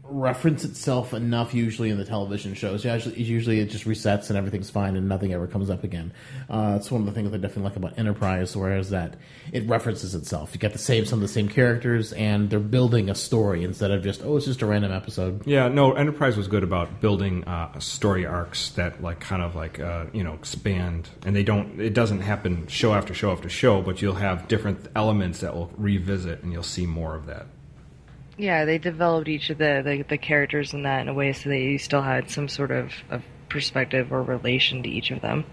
reference itself enough usually in the television shows. Usually it just resets and everything's fine and nothing ever comes up again. It's one of the things I definitely like about Enterprise, whereas that it references itself. You get some of the same characters and they're building a story instead of just, it's just a random episode.
Yeah, no, Enterprise was good about building story arcs that like kind of like expand, and it doesn't happen show after show after show, but you'll have different elements that will revisit and you'll see more of that.
Yeah, they developed each of the characters in that in a way so that you still had some sort of perspective or relation to each of them.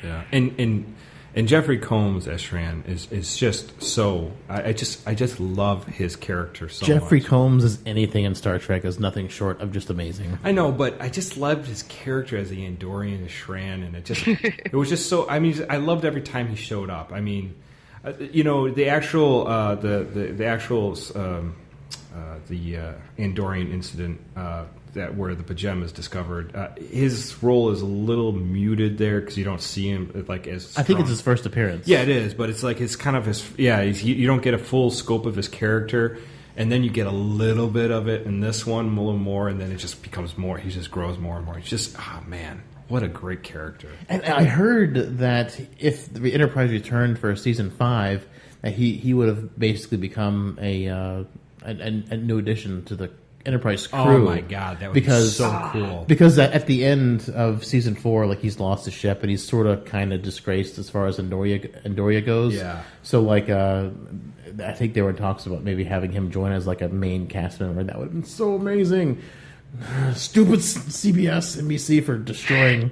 Yeah, and Jeffrey Combs as Shran is just so I just love his character so much.
Jeffrey Combs as anything in Star Trek is nothing short of just amazing.
I know, but I just loved his character as the Andorran as Shran, and it was just so. I mean, I loved every time he showed up. I mean, the actual the Andorran incident that where the Pajem is discovered, his role is a little muted there because you don't see him like as strong.
I think it's his first appearance.
Yeah, it is, but it's like it's kind of his. Yeah, you don't get a full scope of his character, and then you get a little bit of it in this one, a little more, and then it just becomes more. He just grows more and more. He's just man, what a great character. And
I heard that if the Enterprise returned for season 5, that he would have basically become a new addition to the Enterprise crew. Oh
my god, that would be so cool.
Because at the end of season 4, like he's lost his ship and he's sort of kind of disgraced as far as Andoria goes.
Yeah.
So like, I think there were talks about maybe having him join as like a main cast member. That would have been so amazing. Stupid CBS, NBC for destroying.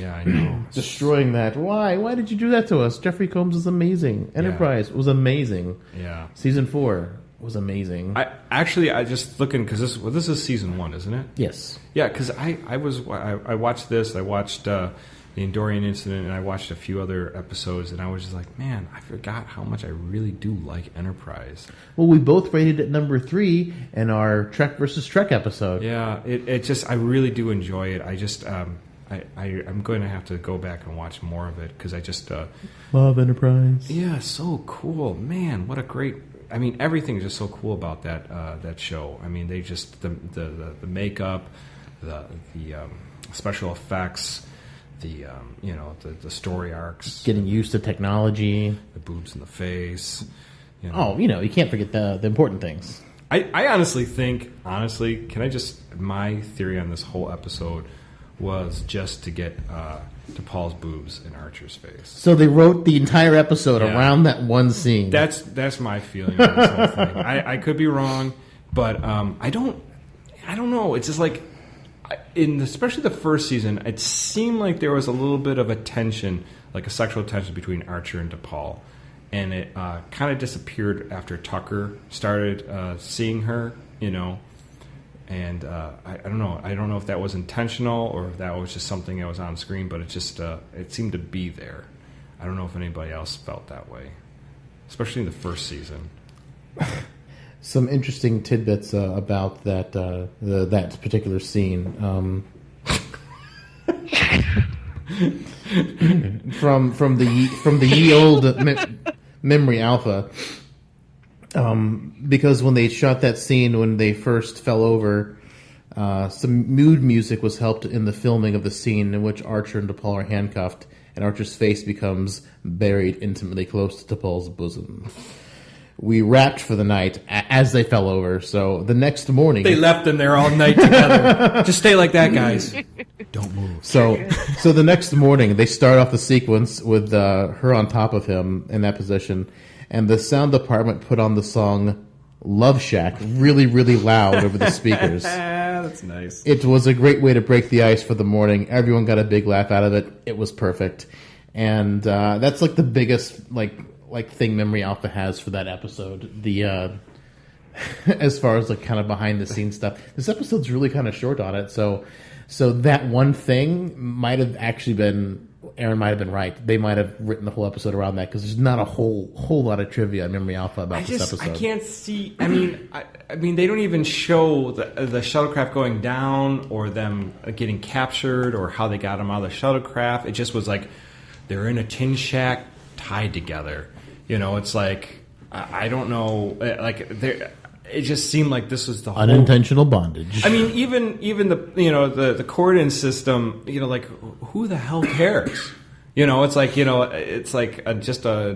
Yeah, I know.
Destroying that. Why? Why did you do that to us? Jeffrey Combs is amazing. Enterprise was amazing.
Yeah.
Season 4 was amazing.
I just looking because this is season 1, isn't it?
Yes.
Yeah, because I watched this. I watched the Andorran incident, and I watched a few other episodes, and I was just like, man, I forgot how much I really do like Enterprise.
Well, we both rated it number 3 in our Trek versus Trek episode.
Yeah, it just I really do enjoy it. I just I'm going to have to go back and watch more of it because I just
love Enterprise.
Yeah, so cool, man! What a great. I mean, everything's just so cool about that show. I mean, they just the makeup, the special effects, the story arcs,
getting used to technology,
the boobs in the face.
You can't forget the important things.
I honestly think, can I just my theory on this whole episode was just to get T'Pol's boobs in Archer's face.
So they wrote the entire episode around that one scene.
That's my feeling on this whole thing. I could be wrong, but I don't know. It's just like especially the first season, it seemed like there was a little bit of a tension, like a sexual tension between Archer and T'Pol, and it kind of disappeared after Tucker started seeing her. And I don't know. I don't know if that was intentional or if that was just something that was on screen, but it just it seemed to be there. I don't know if anybody else felt that way, especially in the first season.
Some interesting tidbits about that particular scene. from the ye old Memory Alpha. Because when they shot that scene when they first fell over, some mood music was helped in the filming of the scene in which Archer and T'Pol are handcuffed, and Archer's face becomes buried intimately close to T'Pol's bosom. We wrapped for the night as they fell over, so the next morning...
They left them there all night together. Just stay like that, guys. Don't move.
So the next morning, they start off the sequence with her on top of him in that position, and the sound department put on the song Love Shack really, really loud over the speakers.
That's nice.
It was a great way to break the ice for the morning. Everyone got a big laugh out of it. It was perfect. and that's like the biggest like thing Memory Alpha has for that episode. The as far as like kind of behind the scenes stuff, this episode's really kind of short on it. So that one thing might have actually been. Aaron might have been right. They might have written the whole episode around that because there's not a whole lot of trivia on Memory Alpha about this episode.
I can't see. I mean, they don't even show the shuttlecraft going down or them getting captured or how they got them out of the shuttlecraft. It just was like they're in a tin shack tied together. You know, it's like I don't know. Like it just seemed like this was the
unintentional bondage.
I mean, even the the coordinate system. You know, like who the hell cares? You know, it's like just a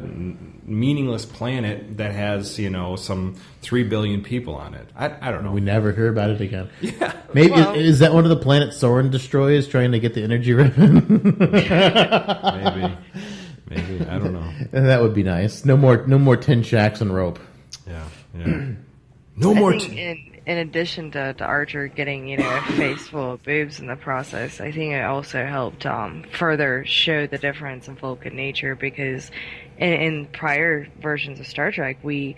meaningless planet that has some 3 billion people on it. I don't know.
We never hear about it again.
Yeah,
maybe is that one of the planets Soren destroys, trying to get the energy ribbon?
maybe I don't know.
And that would be nice. No more tin shacks and rope.
Yeah. No more.
In addition to Archer getting a face full of boobs in the process, I think it also helped further show the difference in Vulcan nature, because in prior versions of Star Trek we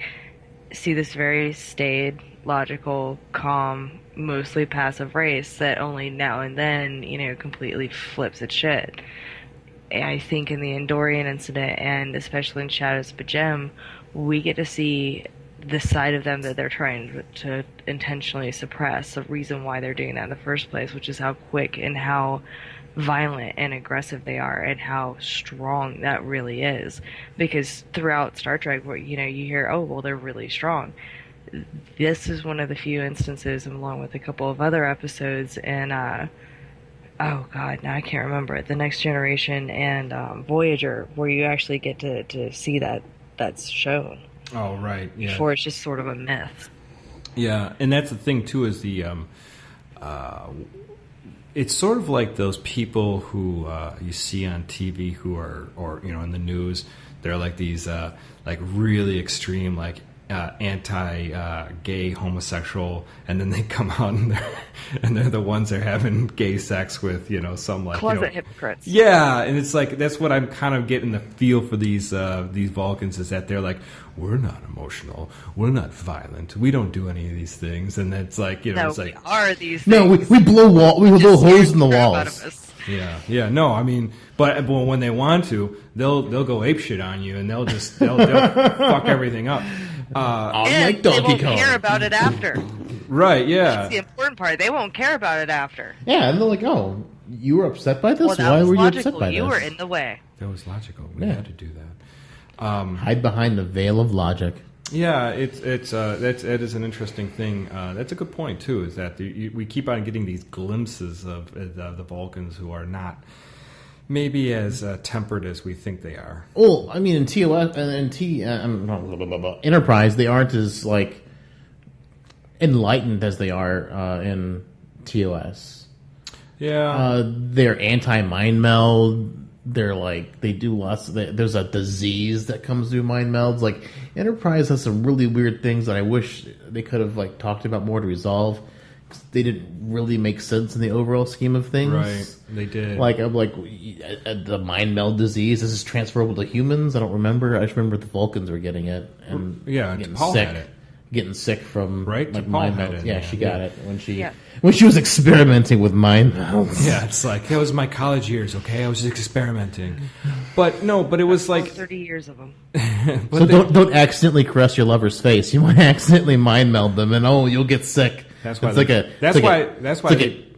see this very staid, logical, calm, mostly passive race that only now and then completely flips its shit. I think in the Andorran incident, and especially in Shadows of a Gem, we get to see the side of them that they're trying to intentionally suppress, the reason why they're doing that in the first place, which is how quick and how violent and aggressive they are and how strong that really is. Because throughout Star Trek, where you hear, oh well, they're really strong. This is one of the few instances, along with a couple of other episodes in oh god, now I can't remember it, The Next Generation and Voyager, where you actually get to see that's shown.
Oh, right. Yeah.
Before it's just sort of a myth.
Yeah, and that's the thing too, is the it's sort of like those people who you see on TV who are, or in the news. They're like these like really extreme, like anti-gay, homosexual, and then they come out and they're the ones that are having gay sex with some like
closet hypocrites.
Yeah, and it's like that's what I'm kind of getting the feel for these Vulcans, is that they're like, we're not emotional, we're not violent, we don't do any of these things, and it's like
no,
it's like
we are these.
No,
things.
we blow holes in the walls.
Yeah. No, I mean, but when they want to, they'll go apeshit on you, and they'll fuck everything up.
Like Donkey
they won't
Kong.
care about it after.
Right, yeah.
That's the important part. They won't care about it after.
Yeah, and they're like, oh, you were upset by this?
Well, that
Why
was
were you
logical.
upset by
You
this?
were in the way.
That was logical. We had to do that.
Hide behind the veil of logic.
Yeah, it is an interesting thing. That's a good point too. Is that we keep on getting these glimpses of the Vulcans who are not maybe as tempered as we think they are.
Well, I mean, in TOS and Enterprise, they aren't as like enlightened as they are in TOS.
Yeah,
they're anti-mind meld. They're like, they do lots of there's a disease that comes through mind melds. Like, Enterprise has some really weird things that I wish they could have like talked about more to resolve. They didn't really make sense in the overall scheme of things.
Right, they did.
Like, I'm like, the mind meld disease, is this transferable to humans? I don't remember. I just remember the Vulcans were getting it and getting
Paul
sick.
had it.
Getting sick from
right?
like
Paul
mind
had
melds.
it,
Yeah, she got it
Yeah.
when she was experimenting with mind melds.
Yeah, it's like, it was my college years, okay? I was just experimenting. But it was like
30 years of them.
So don't accidentally caress your lover's face. You might accidentally mind meld them, and you'll get sick.
That's why
it's like a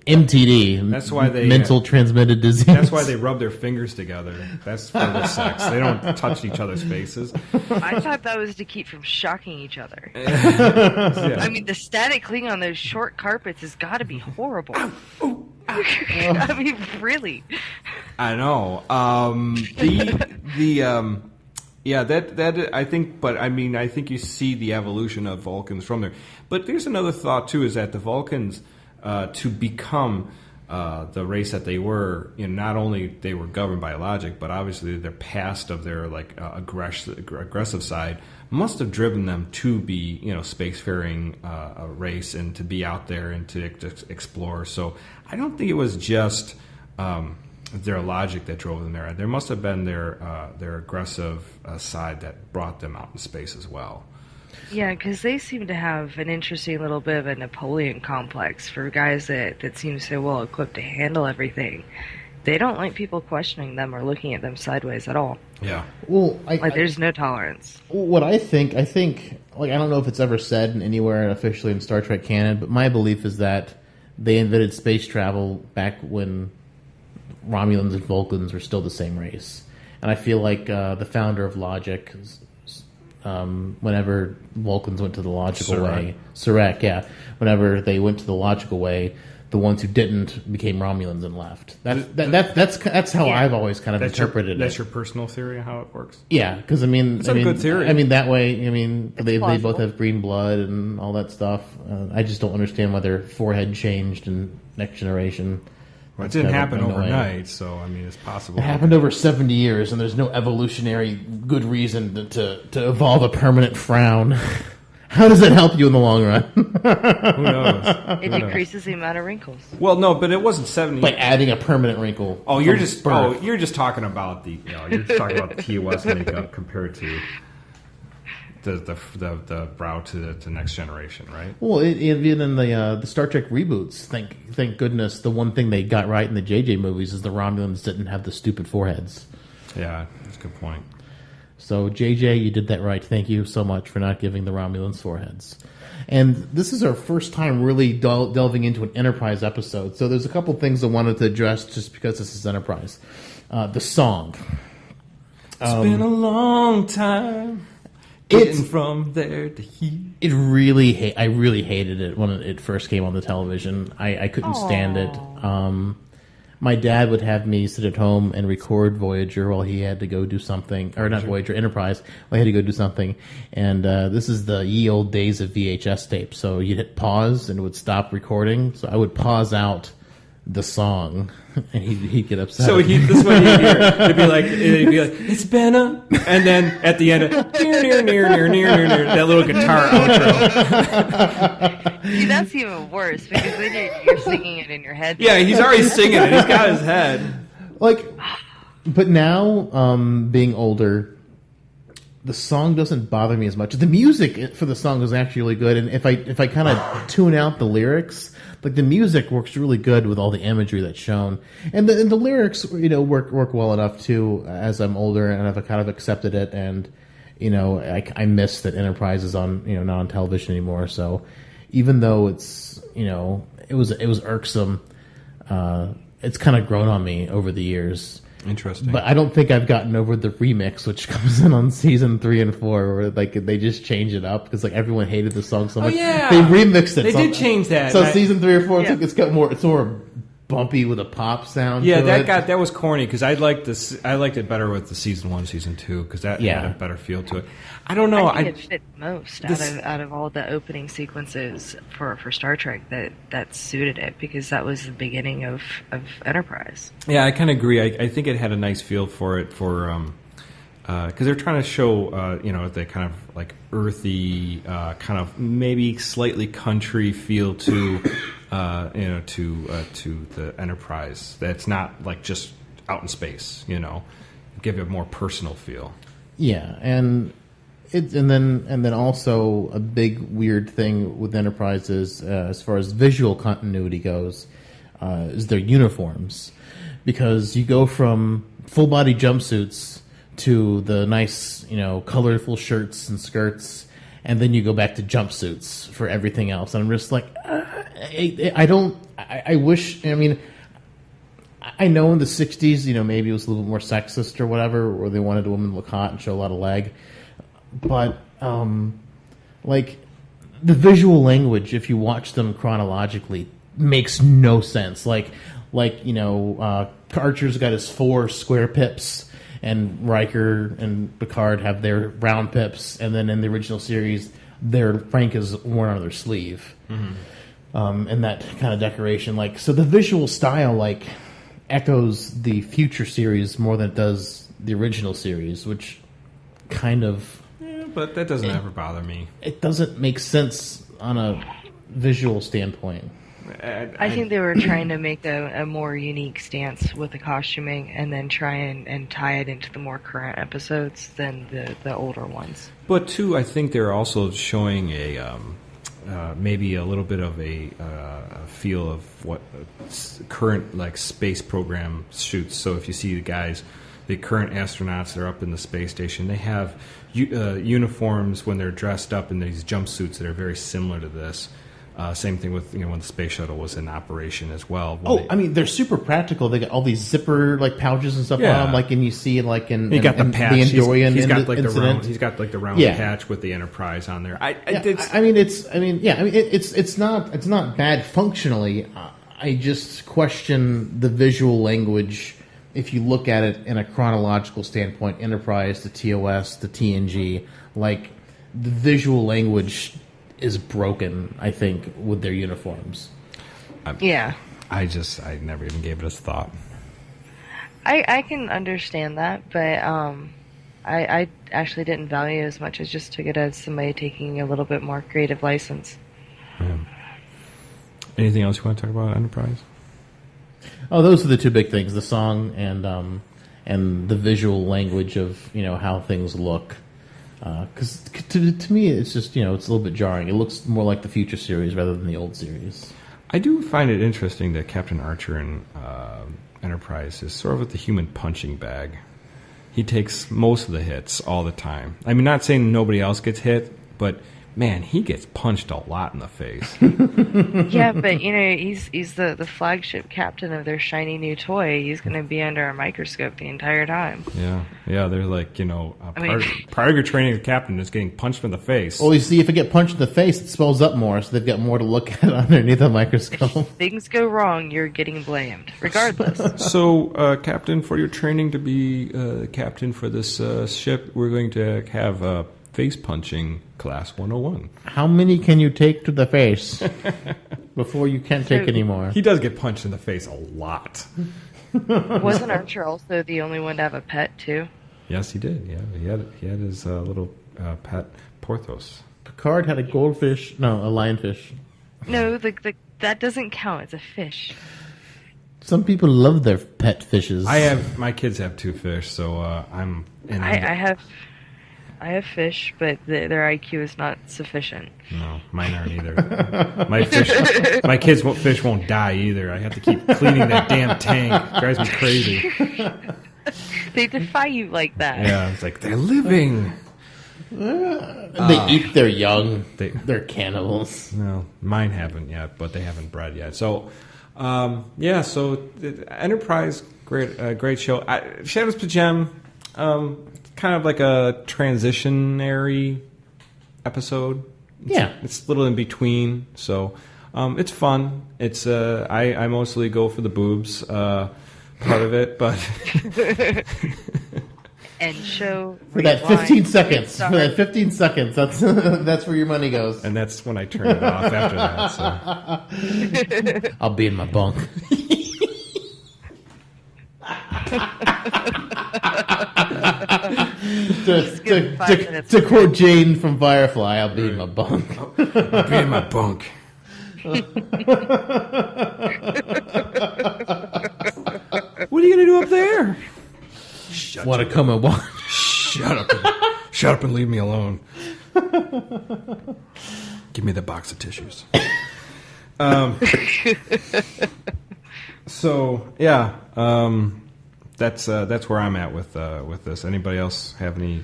MTD.
That's why they
mental transmitted disease.
That's why they rub their fingers together. That's for the sex. They don't touch each other's faces.
I thought that was to keep from shocking each other.
Yeah.
I mean, the static cling on those short carpets has got to be horrible. I mean, really.
I know. Yeah, that I think, but I mean, I think you see the evolution of Vulcans from there. But there's another thought too, is that the Vulcans, to become the race that they were, not only they were governed by logic, but obviously their past of their like aggressive side must have driven them to be, spacefaring race and to be out there and to explore. So I don't think it was just their logic that drove them there. There must have been their aggressive side that brought them out in space as well.
Yeah, because they seem to have an interesting little bit of a Napoleon complex for guys that seem so well equipped to handle everything. They don't like people questioning them or looking at them sideways at all.
Yeah.
Well,
there's no tolerance.
What I think, like, I don't know if it's ever said anywhere officially in Star Trek canon, but my belief is that they invented space travel back when Romulans and Vulcans were still the same race. And I feel like the founder of logic, whenever Vulcans went to the logical way, Sarek, yeah, whenever they went to the logical way, the ones who didn't became Romulans and left. That's how I've always kind of interpreted it.
That's your personal theory of how it works?
Yeah, because it's
a good theory.
I mean, that way, they both have green blood and all that stuff. I just don't understand why their forehead changed in Next Generation.
Well, it didn't happen overnight, so I mean, it's possible.
It happened over 70 years, and there's no evolutionary good reason to evolve a permanent frown. How does it help you in the long run?
Who knows?
It decreases the amount of wrinkles.
Well, no, but it wasn't 70.
By adding a permanent wrinkle.
Oh, you're just talking about the TOS makeup compared to the brow to the Next Generation, right?
Well, even in the Star Trek reboots, thank goodness, the one thing they got right in the JJ movies is the Romulans didn't have the stupid foreheads.
Yeah, that's a good point.
So, JJ, you did that right. Thank you so much for not giving the Romulans foreheads. And this is our first time really delving into an Enterprise episode. So there's a couple things I wanted to address just because this is Enterprise. The song.
It's been a long time getting from there to here.
I really hated it when it first came on the television. I couldn't stand it. My dad would have me sit at home and record Voyager while he had to go do something, or not Voyager, Enterprise, while he had to go do something. And this is the ye old days of VHS tape. So you'd hit pause and it would stop recording. So I would pause out the song, and he'd get upset.
So this is what he'd hear. It'd be like, it's been a, and then at the end, near, that little guitar outro.
See, that's even worse because then you're singing it in your head.
Yeah, he's already singing it. He's got his head.
But now, being older, the song doesn't bother me as much. The music for the song is actually really good, and if I kind of tune out the lyrics, like the music works really good with all the imagery that's shown, and the lyrics work well enough too. As I'm older and I've kind of accepted it, and I miss that Enterprise is on not on television anymore. So even though it's it was irksome, it's kind of grown on me over the years.
Interesting.
But I don't think I've gotten over the remix, which comes in on season 3 and 4, where they just change it up because everyone hated the song so much.
Oh yeah,
they remixed it.
They did change that.
So season 3 or 4, it's more bumpy with a pop sound.
Yeah,
to
that was corny because I liked it better with the season 1, season 2 because that had a better feel to it. I don't know.
I think it fit most out of all the opening sequences for Star Trek that suited it because that was the beginning of Enterprise.
Yeah, I kind of agree. I think it had a nice feel for it because they're trying to show the kind of like earthy, kind of maybe slightly country feel to the Enterprise. That's not like just out in space. Give it a more personal feel.
Yeah, and then also a big weird thing with Enterprise is as far as visual continuity goes, is their uniforms, because you go from full body jumpsuits to the nice colorful shirts and skirts, and then you go back to jumpsuits for everything else. And I'm just like, I wish. I mean, I know in the '60s, maybe it was a little bit more sexist or whatever, where they wanted a woman to look hot and show a lot of leg. But the visual language, if you watch them chronologically, makes no sense. Archer's got his 4 square pips, and Riker and Picard have their round pips, and then in the original series, their rank is worn on their sleeve, and that kind of decoration. So the visual style echoes the future series more than it does the original series, which kind of.
But that doesn't ever bother me.
It doesn't make sense on a visual standpoint.
I think they were trying to make a more unique stance with the costuming, and then try and tie it into the more current episodes than the older ones.
But too, I think they're also showing a maybe a little bit of a feel of what current like space program shoots. So if you see the current astronauts that are up in the space station, they have uniforms when they're dressed up in these jumpsuits that are very similar to this. Same thing with when the space shuttle was in operation as well.
I mean, they're super practical. They got all these zipper like pouches and stuff on them, like, and you see like in
he got the patch.
The Andorran
he's got like
incident.
He's got like the round patch with the Enterprise on there.
It's not bad functionally. I just question the visual language. If you look at it in a chronological standpoint, Enterprise, the TOS, the TNG, like the visual language is broken, I think, with their uniforms.
I never even gave it a thought.
I can understand that, but I actually didn't value it as much. I just took it as somebody taking a little bit more creative license.
Yeah. Anything else you want to talk about Enterprise?
Oh, those are the two big things: the song and the visual language of how things look. Because to me, it's just it's a little bit jarring. It looks more like the future series rather than the old series.
I do find it interesting that Captain Archer in Enterprise is sort of the human punching bag. He takes most of the hits all the time. I mean, not saying nobody else gets hit, but man, he gets punched a lot in the face.
Yeah, but he's the flagship captain of their shiny new toy. He's going to be under a microscope the entire time.
Yeah. They're like part of your training as captain is getting punched in the face.
Well, you see, if you get punched in the face, it swells up more, so they've got more to look at underneath a microscope.
If things go wrong, you're getting blamed, regardless.
So, Captain, for your training to be captain for this ship, we're going to have face punching class 101.
How many can you take to the face before you can't take any more?
He does get punched in the face a lot.
Wasn't Archer also the only one to have a pet too?
Yes, he did. Yeah, he had his little pet Porthos.
Picard had a goldfish. No, a lionfish.
No, that doesn't count. It's a fish.
Some people love their pet fishes.
My kids have two fish, so I'm.
I have fish, but their IQ is not sufficient.
No, mine aren't either. My kids' fish won't die either. I have to keep cleaning that damn tank. It drives me crazy.
They defy you like that.
Yeah, it's like they're living.
They eat their young. They're cannibals.
No, mine haven't yet, but they haven't bred yet. So, so Enterprise, great show. Shadows Pajem, kind of like a transitionary episode. It's a little in between, so it's fun. It's I mostly go for the boobs part of it, but
and show
for that 15 seconds. For that 15 seconds, that's where your money goes.
And that's when I turn it off after that. So.
I'll be in my bunk. to quote Jane from Firefly, I'll be in my bunk.
I'll be in my bunk. What are you going to do up there?
Want to come and watch?
Shut up and leave me alone. Give me the box of tissues. So yeah, that's where I'm at with this. Anybody else have any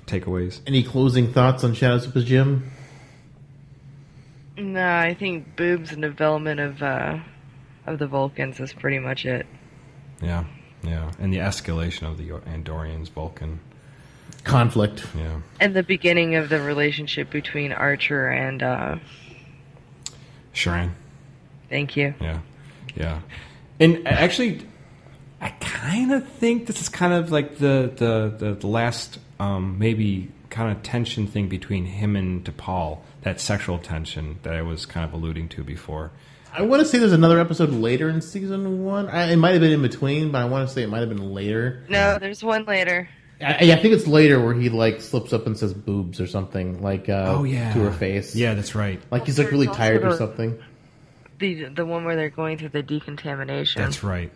takeaways?
Any closing thoughts on Shadows of the Gym?
No, I think boobs and development of the Vulcans is pretty much it.
Yeah, and the escalation of the Andorrans Vulcan
conflict.
Yeah,
and the beginning of the relationship between Archer and
Sharan.
Thank you.
Yeah. And actually, I kind of think this is kind of like the last maybe kind of tension thing between him and T'Pol, that sexual tension that I was kind of alluding to before.
I want to say there's another episode later in season 1. It might have been in between, but I want to say it might have been later.
No, there's one later.
I think it's later where he like slips up and says boobs or something to her face.
Yeah, that's right.
Like he's like really tired or something.
the one where they're going through the decontamination.
That's right.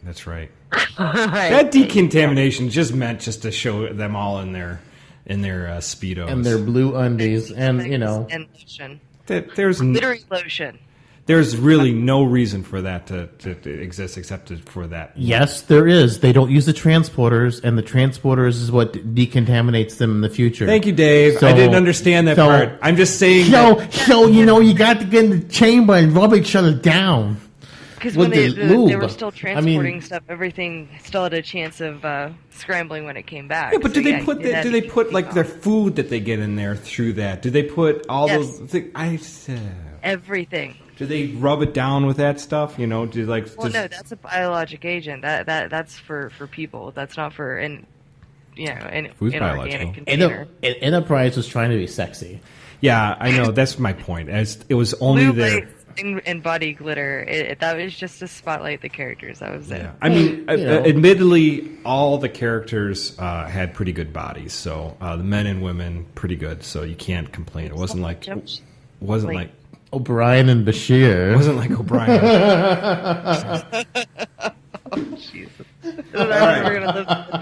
That decontamination just meant just to show them all in their Speedos.
And their blue undies. And,
and lotion.
There's
Glittery lotion.
There's really no reason for that to exist except for that.
Yes, there is. They don't use the transporters, and the transporters is what decontaminates them in the future.
Thank you, Dave. I didn't understand that part. I'm just saying.
So you got to get in the chamber and rub each other down.
Because when they were still transporting stuff, everything still had a chance of scrambling when it came back.
Yeah, but do they put like their food that they get in there through that? Do they put all those things?
Everything.
Do they rub it down with that stuff? Do
no, that's a biologic agent. That's for people. That's not for inorganic container.
Enterprise was trying to be sexy.
Yeah, I know. That's my point. It was only there.
And body glitter. That was just to spotlight the characters. That was it.
Yeah. I mean, admittedly, all the characters had pretty good bodies. So the men and women, pretty good. So you can't complain. It wasn't like
O'Brien and Bashir.
It wasn't like O'Brien.
Jesus. I'm never going to live that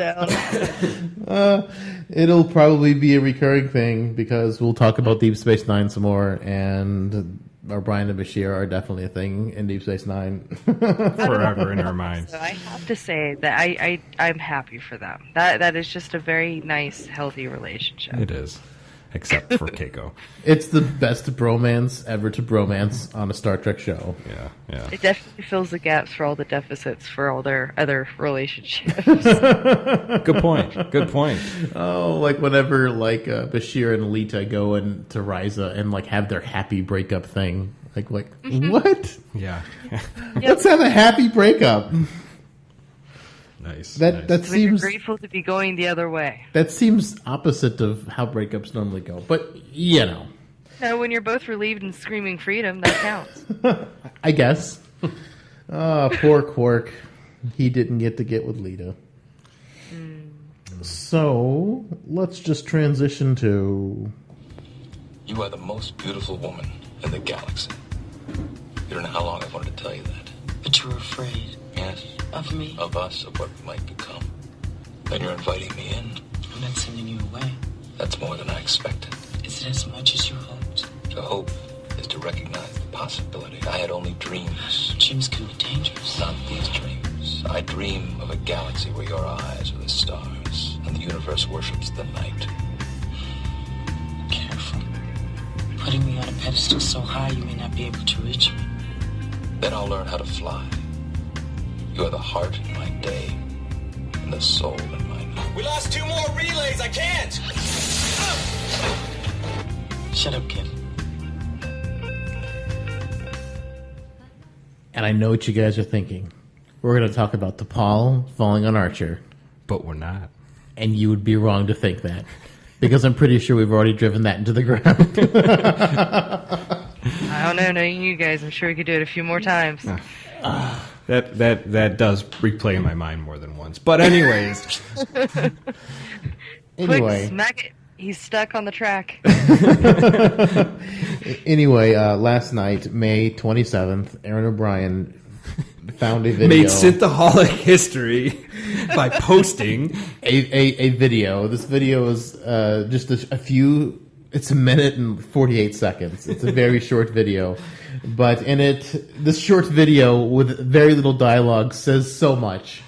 down.
It'll probably be a recurring thing because we'll talk about Deep Space Nine some more, and O'Brien and Bashir are definitely a thing in Deep Space Nine.
Forever in our minds.
So I have to say that I'm happy for them. That is just a very nice, healthy relationship.
It is. Except for Keiko.
It's the best bromance ever to bromance on a Star Trek show.
Yeah.
It definitely fills the gaps for all the deficits for all their other relationships.
Good point.
Oh, like whenever Bashir and Lita go into Risa and have their happy breakup thing. What?
Yeah.
Let's have a happy breakup.
Nice.
That seems
you're grateful to be going the other way.
That seems opposite of how breakups normally go, but
No, when you're both relieved and screaming freedom, that counts.
I guess. Poor Quark. He didn't get with Lita. So let's just transition to.
You are the most beautiful woman in the galaxy. You don't know how long I've wanted to tell you that.
But you were afraid.
Yes.
Of me?
Of us, of what we might become. And you're inviting me in.
I'm not sending you away.
That's more than I expected.
Is it as much as you hoped?
To hope is to recognize the possibility. I had only dreams.
Dreams can be dangerous.
Not these dreams. I dream of a galaxy where your eyes are the stars and the universe worships the night.
Careful. Putting me on a pedestal so high you may not be able to reach me.
Then I'll learn how to fly. You are the heart in my day and the soul in my night.
We lost 2 more relays. I can't.
Shut up, kid.
And I know what you guys are thinking. We're going to talk about T'Pol falling on Archer.
But we're not.
And you would be wrong to think that. Because I'm pretty sure we've already driven that into the ground.
I don't know, knowing you guys, I'm sure we could do it a few more times.
That does replay in my mind more than once. But anyways.
Quick, smack it. He's stuck on the track.
Anyway, last night, May 27th, Aaron O'Brien found a video.
Made Synthaholic history by posting
a video. This video is just a few. It's 1 minute and 48 seconds. It's a very short video. But in it, this short video with very little dialogue says so much.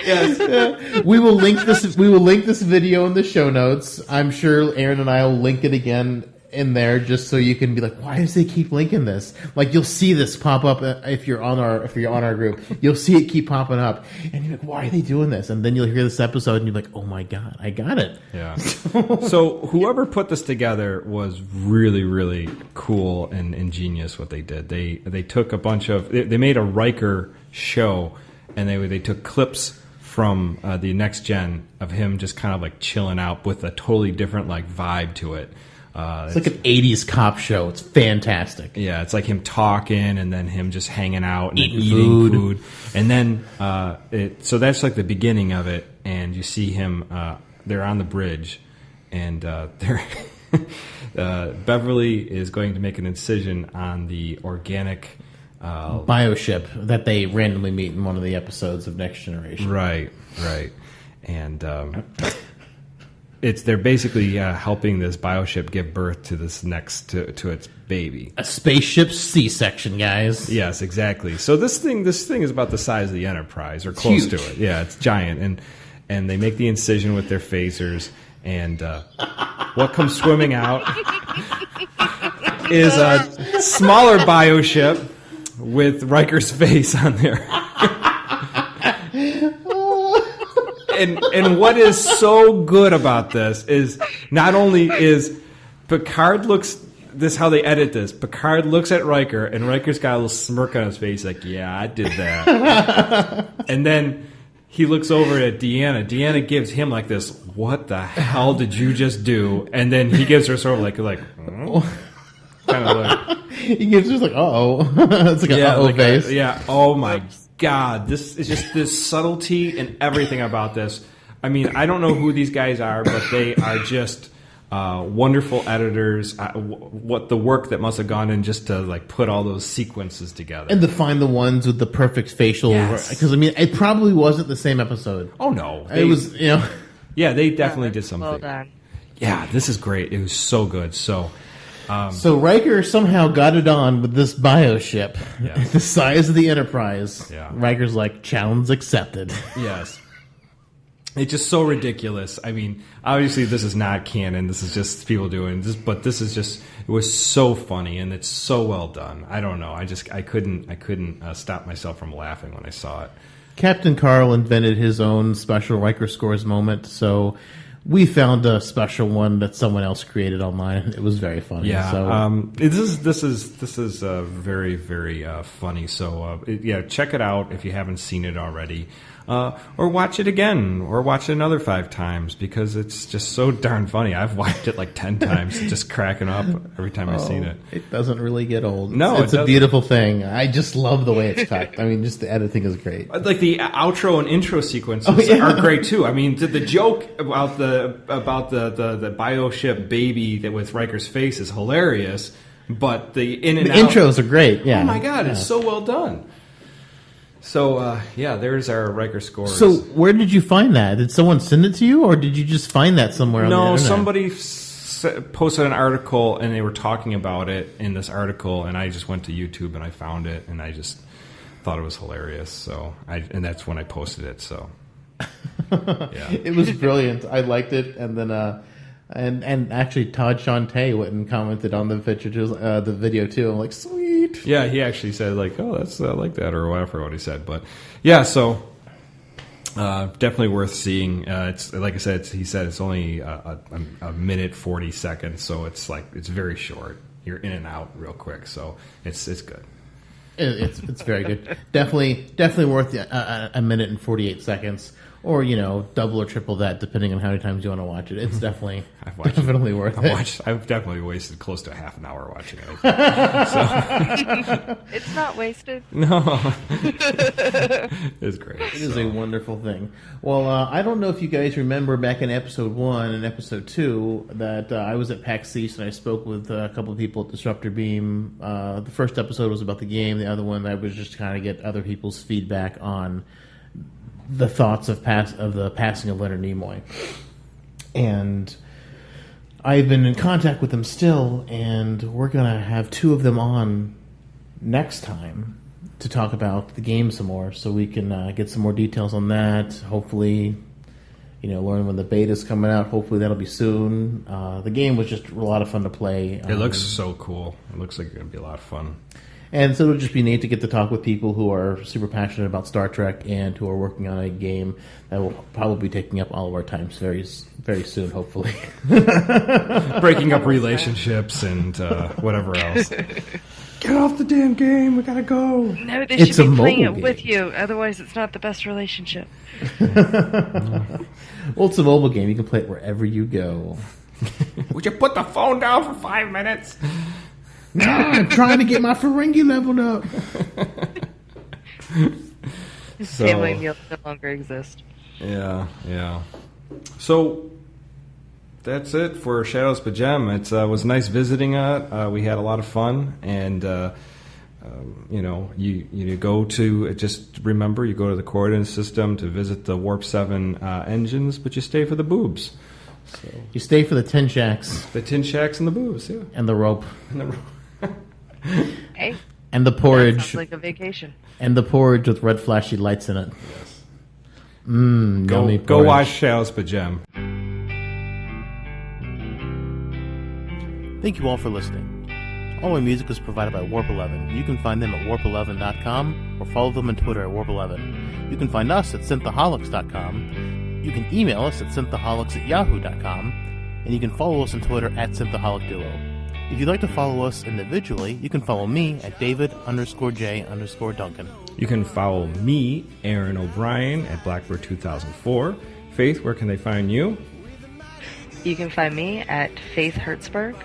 Yes, we will link this. We will link this video in the show notes. I'm sure Aaron and I will link it again in there, just so you can be like, why does they keep linking this? You'll see this pop up if you're on our group. You'll see it keep popping up, and you're like, why are they doing this? And then you'll hear this episode, and you're like, oh my god, I got it.
Yeah. So whoever put this together was really, really cool and ingenious. What they did, they took a bunch of they made a Riker show, and they took clips from the Next Gen of him just kind of chilling out with a totally different vibe to it.
It's like an 80s cop show. It's fantastic.
Yeah, it's like him talking and then him just hanging out and eating food. And then, so that's the beginning of it. And you see him, they're on the bridge and they're Beverly is going to make an incision on the organic
bioship that they randomly meet in one of the episodes of Next Generation.
Right. And they're basically helping this bioship give birth to this to its baby.
A spaceship C-section, guys.
Yes, exactly. So this thing is about the size of the Enterprise, or close to it. Yeah, it's giant, and they make the incision with their phasers, and what comes swimming out is a smaller bioship with Riker's face on there. And what is so good about this is not only is Picard looks, this is how they edit this. Picard looks at Riker, and Riker's got a little smirk on his face, like, yeah, I did that. And then he looks over at Deanna. Deanna gives him like this, what the hell did you just do? And then he gives her sort of like kind of like.
He gives her like, uh-oh. It's like an uh-oh face.
Yeah, oh my God, this is just this subtlety and everything about this. I mean, I don't know who these guys are, but they are just wonderful editors. What the work that must have gone in just to like put all those sequences together,
and to find the ones with the perfect facial. Because I mean, it probably wasn't the same episode.
Oh no,
it was.
Yeah, they definitely did something.
Well done.
Yeah, this is great. It was so good. So
Riker somehow got it on with this bioship, the size of the Enterprise.
Yeah.
Riker's like, challenge accepted.
Yes. It's just so ridiculous. I mean, obviously this is not canon. This is just people doing this, but this is just, it was so funny and it's so well done. I don't know. I couldn't stop myself from laughing when I saw it.
Captain Carl invented his own special Riker Scores moment, so we found a special one that someone else created online. It was very funny.
Yeah,
so.
This is very, very funny. So check it out if you haven't seen it already, or watch it again, or watch it another 5 times because it's just so darn funny. I've watched it like 10 times, just cracking up every time I've seen it.
It doesn't really get old.
No,
it's a beautiful thing. I just love the way it's cut. I mean, just the editing is great.
Like the outro and intro sequences are great too. I mean, the joke about the bioship baby that with Riker's face is hilarious, but the
intros are great. Yeah.
Oh my God, it's so well done. So there's our Riker scores.
So where did you find that? Did someone send it to you, or did you just find that somewhere on the internet?
No, somebody posted an article and they were talking about it in this article, and I just went to YouTube and I found it, and I just thought it was hilarious. So and that's when I posted it. So. Yeah.
It was brilliant. I liked it, and then and actually Todd Shantay went and commented on the the video too. I'm like, sweet.
Yeah, he actually said like, oh, that's I like that, or whatever what he said. But yeah, so definitely worth seeing. It's like I said, he said it's only a minute 40 seconds, so it's very short. You're in and out real quick, so it's good.
It's very good. Definitely worth a minute and 48 seconds. Or, double or triple that, depending on how many times you want to watch it. It's definitely worth it.
I've definitely wasted close to half an hour watching it.
It's not wasted.
No. It's great.
It is a wonderful thing. Well, I don't know if you guys remember back in episode 1 and episode 2 that I was at PAX East and I spoke with a couple of people at Disruptor Beam. The first episode was about the game. The other one, I was just trying to get other people's feedback on the thoughts of the passing of Leonard Nimoy. And I've been in contact with them still, and we're going to have 2 of them on next time to talk about the game some more, so we can get some more details on that. Hopefully, learn when the beta's coming out. Hopefully that'll be soon. The game was just a lot of fun to play.
It looks so cool. It looks like it's going to be a lot of fun.
And so it'll just be neat to get to talk with people who are super passionate about Star Trek and who are working on a game that will probably be taking up all of our times very, very soon, hopefully.
Breaking up relationships and whatever else. Get off the damn game. We gotta go.
No, they should be playing it with you. Otherwise, it's not the best relationship.
Well, it's a mobile game. You can play it wherever you go.
Would you put the phone down for 5 minutes?
No, I'm trying to get my Ferengi leveled up.
Family meals no longer exist.
Yeah. So, That's it for Shadows Pajem. It was nice visiting it. We had a lot of fun, and you go to just remember you go to the coordinate system to visit the Warp 7 engines, but you stay for the boobs. So
You stay for the tin shacks.
the tin shacks and the boobs, yeah.
And the rope.
Hey,
And the porridge.
sounds like a vacation.
And the porridge with red flashy lights in it.
Yes.
Yummy
Go
porridge.
watch Shadows Pajem.
Thank you all for listening. All my music is provided by Warp 11. You can find them at warp11.com or follow them on Twitter at warp11. You can find us at synthaholics.com. You can email us at synthaholics@yahoo.com. And you can follow us on Twitter at synthaholicduo. If you'd like to follow us individually, you can follow me at David_J_Duncan.
You can follow me, Aaron O'Brien, at Blackbird 2004. Faith, where can they find you?
You can find me at Faith Hertzberg.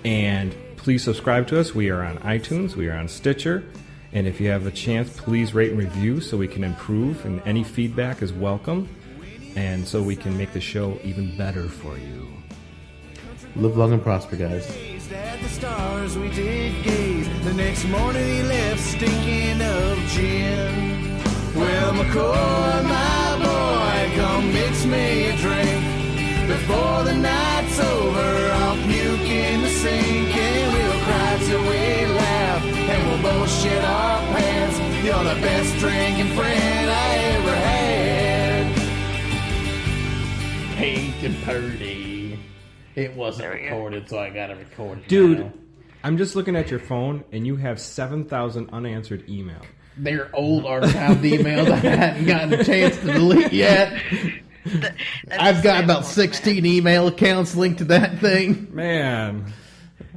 And please subscribe to us. We are on iTunes. We are on Stitcher. And if you have a chance, please rate and review so we can improve. And any feedback is welcome. And so we can make the show even better for you.
Live long and prosper, guys.
At the stars we did gaze. The next morning he left stinking of gin. Well, McCoy, my boy, come mix me a drink. Before the night's over, I'll puke in the sink. And we'll cry till we laugh. And we'll both shit our pants. You're the best drinking friend I ever had.
Pink and purdy. It wasn't
There we go.
recorded, so I got to record it
Dude,
now.
I'm just looking at your phone, and you have 7,000 unanswered email.
They're old archived emails I hadn't gotten a chance to delete yet. I've got about 16 email accounts linked to that thing.
Man,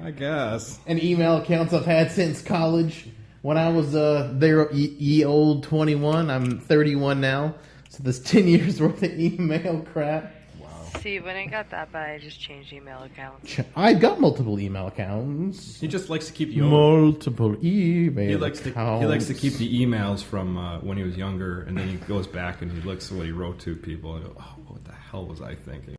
I guess.
And email accounts I've had since college. When I was there, ye old 21, I'm 31 now. So there's 10 years worth of email crap.
See, when it got that bad, I just changed email accounts.
I've got multiple email accounts.
He just likes to keep the old.
Multiple email
He
accounts.
likes to keep the emails from when he was younger, and then he goes back and he looks at what he wrote to people and goes, oh, what the hell was I thinking?